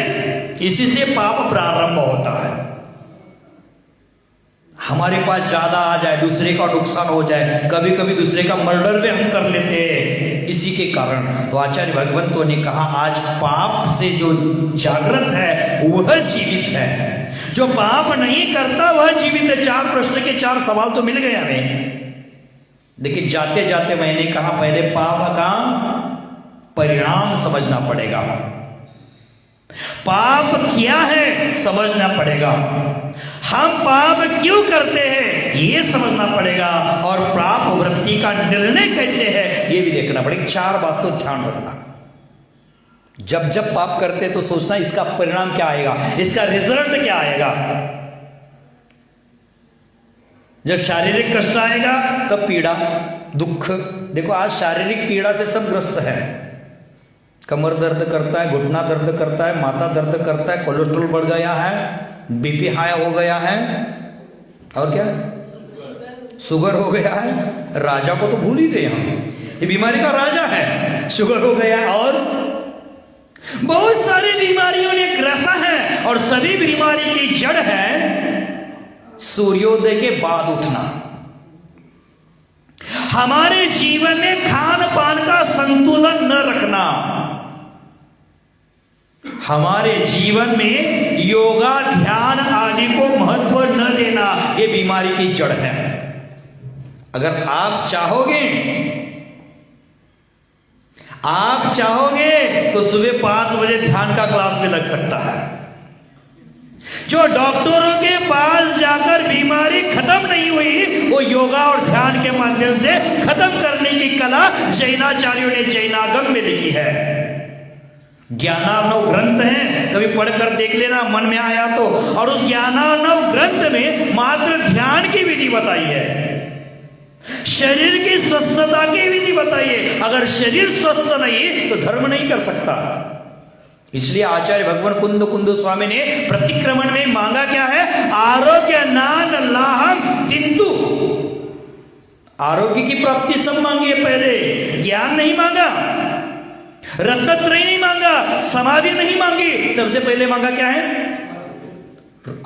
Speaker 1: इसी से पाप प्रारंभ होता है। हमारे पास ज्यादा आ जाए, दूसरे का नुकसान हो जाए, कभी कभी दूसरे का मर्डर भी हम कर लेते हैं इसी के कारण। तो आचार्य भगवंतों ने कहा आज पाप से जो जागृत है वह जीवित है, जो पाप नहीं करता वह जीवित है। 4 प्रश्न के 4 सवाल तो मिल गए हमें, लेकिन जाते जाते मैंने कहा पहले पाप का परिणाम समझना पड़ेगा। पाप क्या है समझना पड़ेगा, हम पाप क्यों करते हैं ये समझना पड़ेगा, और पाप वृत्ति का निर्णय कैसे है ये भी देखना पड़ेगा। 4 बात तो ध्यान रखना। जब जब पाप करते तो सोचना इसका परिणाम क्या आएगा, इसका रिजल्ट क्या आएगा। जब शारीरिक कष्ट आएगा तब पीड़ा, दुख। देखो आज शारीरिक पीड़ा से सब ग्रस्त है। कमर दर्द करता है, घुटना दर्द करता है, माथा दर्द करता है, कोलेस्ट्रॉल बढ़ गया है, बीपी हाई हो गया है, और क्या शुगर हो गया है। राजा को तो भूल ही गए हम, ये बीमारी का राजा है, शुगर हो गया, और बहुत सारी बीमारियों ने ग्रसा है। और सभी बीमारी की जड़ है सूर्योदय के बाद उठना। हमारे जीवन में खान पान का संतुलन न रखना, हमारे जीवन में योगा ध्यान आदि को महत्व न देना, ये बीमारी की जड़ है। अगर आप चाहोगे तो सुबह 5 बजे ध्यान का क्लास में लग सकता है। जो डॉक्टरों के पास जाकर बीमारी खत्म नहीं हुई, वो योगा और ध्यान के माध्यम से खत्म करने की कला जैनाचार्यों ने जैनागम में लिखी है। ज्ञानार्णव ग्रंथ है, कभी पढ़कर देख लेना मन में आया तो। और उस ज्ञानार्णव ग्रंथ में मात्र ध्यान की विधि बताई है, शरीर की स्वस्थता की विधि बताई है। अगर शरीर स्वस्थ नहीं तो धर्म नहीं कर सकता। इसलिए आचार्य भगवान कुंद स्वामी ने प्रतिक्रमण में मांगा क्या है? आरोग्य नान लाहम किंतु, आरोग्य की प्राप्ति सब मांगी है पहले, ज्ञान नहीं मांगा, रत्नत्रय नहीं मांगा, समाधि नहीं मांगी, सबसे पहले मांगा क्या है?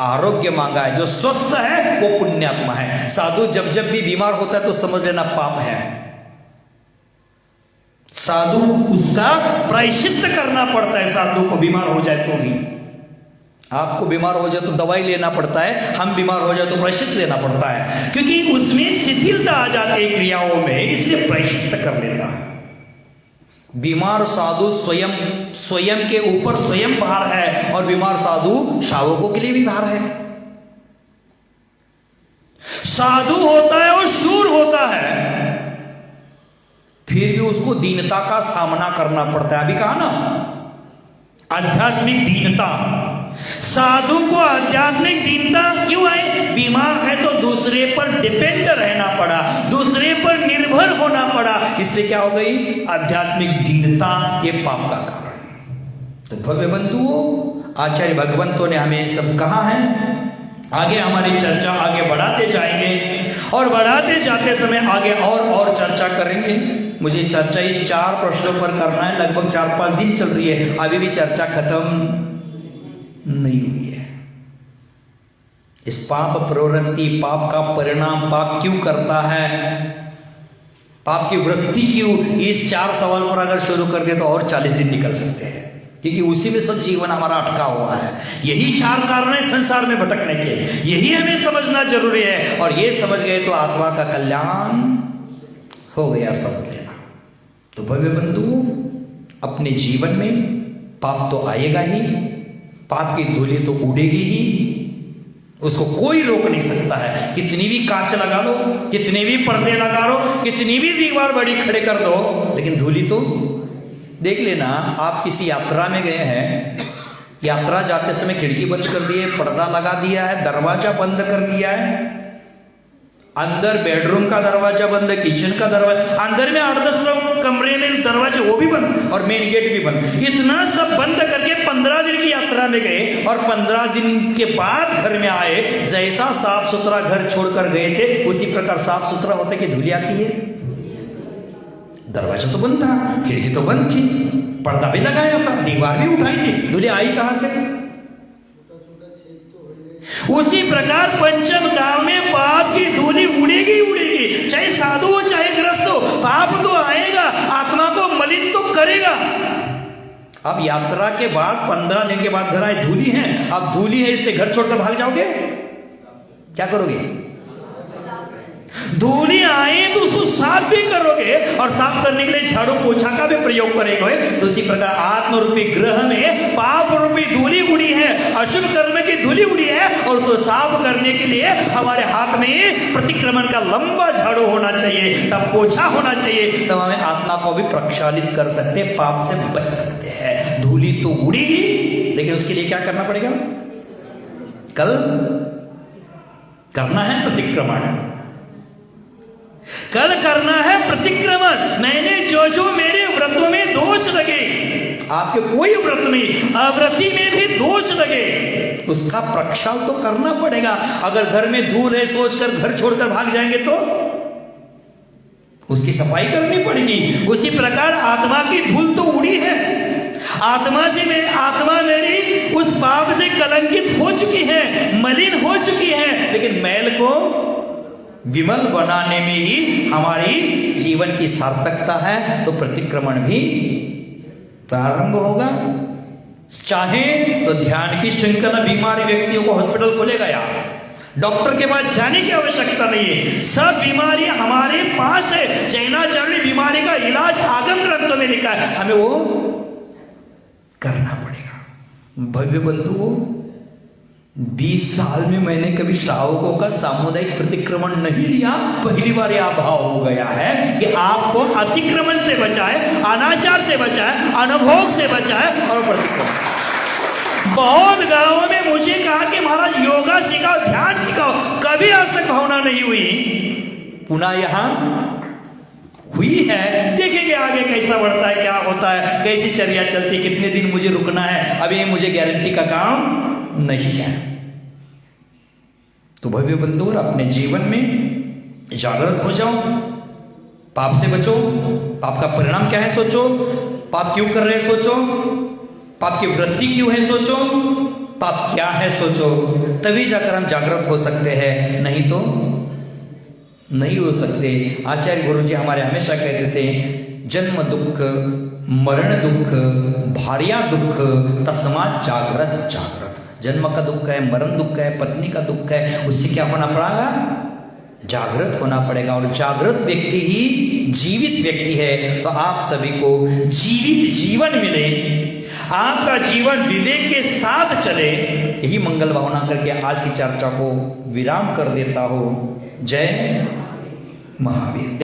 Speaker 1: आरोग्य मांगा है। जो स्वस्थ है वो पुण्यात्मा है। साधु जब जब भी बीमार होता है तो समझ लेना पाप है। साधु उसका प्रायश्चित्त करना पड़ता है। साधु को बीमार हो जाए तो भी, आपको बीमार हो जाए तो दवाई लेना पड़ता है, हम बीमार हो जाए तो प्रायश्चित्त लेना पड़ता है, क्योंकि उसमें शिथिलता आ जाती है क्रियाओं में, इसलिए प्रायश्चित्त कर लेता है। बीमार साधु स्वयं के ऊपर स्वयं भार है, और बीमार साधु शावकों के लिए भी भार है। साधु होता है वो शूर होता है, फिर भी उसको दीनता का सामना करना पड़ता है। अभी कहा ना, आध्यात्मिक दीनता। साधु को आध्यात्मिक दीनता क्यों आई? बीमार है तो दूसरे पर डिपेंड रहना पड़ा, दूसरे पर निर्भर होना पड़ा, इसलिए क्या हो गई? आध्यात्मिक दीनता। ये पाप का कारण है। तो भव्य बंधुओं, आचार्य भगवंतों ने हमें सब कहा है। आगे हमारी चर्चा आगे बढ़ाते जाएंगे, और बढ़ाते जाते समय आगे और चर्चा करेंगे। मुझे चर्चा ही 4 प्रश्नों पर करना है, लगभग 4-5 दिन चल रही है, अभी भी चर्चा खत्म नहीं हुई है। इस पाप प्रवृत्ति, पाप का परिणाम, पाप क्यों करता है, पाप की वृत्ति क्यों, इस 4 सवाल पर अगर शुरू कर दे तो और 40 दिन निकल सकते हैं, क्योंकि उसी में सब जीवन हमारा अटका हुआ है। यही 4 कारण है संसार में भटकने के, यही हमें समझना जरूरी है। और ये समझ गए तो आत्मा का कल्याण हो गया, समझ लेना। तो भव्य बंधु, अपने जीवन में पाप तो आएगा ही, पाप की धूली तो उड़ेगी ही, उसको कोई रोक नहीं सकता है। कितनी भी कांच लगा लो, कितने भी पर्दे लगा लो, कितनी भी दीवार बड़ी खड़े कर दो, लेकिन धूली तो देख लेना। आप किसी यात्रा में गए हैं, यात्रा जाते समय खिड़की बंद कर दी है, पर्दा लगा दिया है, दरवाजा बंद कर दिया है, अंदर बेडरूम का दरवाजा बंद है, किचन का दरवाजा, अंदर में 8-10 लोग कमरे में, दरवाजे वो भी बंद और मेन गेट भी बंद। इतना सब बंद करके 15 दिन की यात्रा में गए, और 15 दिन के बाद घर में आए। जैसा साफ सुथरा घर छोड़कर गए थे, उसी प्रकार साफ सुथरा होता कि धूली आती है। दरवाजा तो बंद था, खिड़की तो बंद थी, पर्दा भी लगाया था, दीवार भी उठाई थी, धूली आई कहां से? उसी प्रकार पंचम काल में पाप की धूली उड़ेगी उड़ेगी, चाहे साधु हो चाहे ग्रस्त हो, पाप तो आएगा, आत्मा को मलिन तो करेगा। अब यात्रा के बाद 15 दिन के बाद घर आए, धूली है, अब धूली है इसलिए घर छोड़कर भाग जाओगे? क्या करोगे? धूली आए तो उसको साफ भी करोगे, और साफ करने के लिए झाड़ू पोछा का भी प्रयोग करेंगे। तो उसी प्रकार आत्म रूपी ग्रह में पाप रूपी धूली उड़ी है, अशुभ कर्म की धूली उड़ी है, और उसको साफ करने के लिए हमारे हाथ में प्रतिक्रमण का लंबा झाड़ू होना चाहिए, तब पोछा होना चाहिए, तब हमें आत्मा को भी प्रक्षालित कर सकते, पाप से बच सकते हैं। धूली तो उड़ेगी, लेकिन उसके लिए क्या करना पड़ेगा? कल करना है प्रतिक्रमण, कल करना है प्रतिक्रमण। मैंने जो मेरे व्रतों में दोष लगे, आपके कोई व्रत नहीं, अव्रति में भी दोष लगे, उसका प्रक्षालन तो करना पड़ेगा। अगर घर में धूल है सोचकर घर छोड़कर भाग जाएंगे तो उसकी सफाई करनी पड़ेगी। उसी प्रकार आत्मा की धूल तो उड़ी है, आत्मा मेरी उस पाप से कलंकित हो चुकी हैं, मलिन हो चुकी हैं, लेकिन मैल को विमल बनाने में ही हमारी जीवन की सार्थकता है। तो प्रतिक्रमण भी प्रारंभ होगा। चाहे तो ध्यान की श्रृंखला बीमारी व्यक्तियों को हॉस्पिटल को ले गया, डॉक्टर के पास जाने की आवश्यकता नहीं है, सब बीमारियां हमारे पास है। जैनाचार्य बीमारी का इलाज आगम ग्रंथों में लिखा है, हमें वो करना पड़ेगा। भव्य बंधुओं, 20 साल में मैंने कभी श्रावकों का सामुदायिक प्रतिक्रमण नहीं लिया। पहली बार यह भाव हो गया है कि आपको अतिक्रमण से बचाए, अनाचार से बचाए, अनुभोग से बचाए और प्रतिक्रमण। बहुत गांवों में मुझे कहा कि महाराज योगा सिखाओ, ध्यान सिखाओ, कभी आज तक भावना नहीं हुई। पुनः यहां हुई है, देखेंगे आगे कैसा बढ़ता है, क्या होता है, कैसी चर्या चलती, कितने दिन मुझे रुकना है, अभी मुझे गारंटी का काम नहीं है। तो भव्य बंधु, अपने जीवन में जागृत हो जाओ, पाप से बचो। पाप का परिणाम क्या है सोचो, पाप क्यों कर रहे हैं सोचो, पाप की वृत्ति क्यों है सोचो, पाप क्या है सोचो, तभी जाकर हम जागृत हो सकते हैं, नहीं तो नहीं हो सकते। आचार्य गुरु जी हमारे हमेशा कहते थे, जन्म दुख, मरण दुख, भार्या दुख, तस्मात् जागृत जागृत। जन्म का दुख है, मरण दुख है, पत्नी का दुख है, उससे क्या होना पड़ेगा, जागृत होना पड़ेगा। और जागृत व्यक्ति ही जीवित व्यक्ति है। तो आप सभी को जीवित जीवन मिले, आपका जीवन विवेक के साथ चले, यही मंगल भावना करके आज की चर्चा को विराम कर देता हूं। जय महावीर।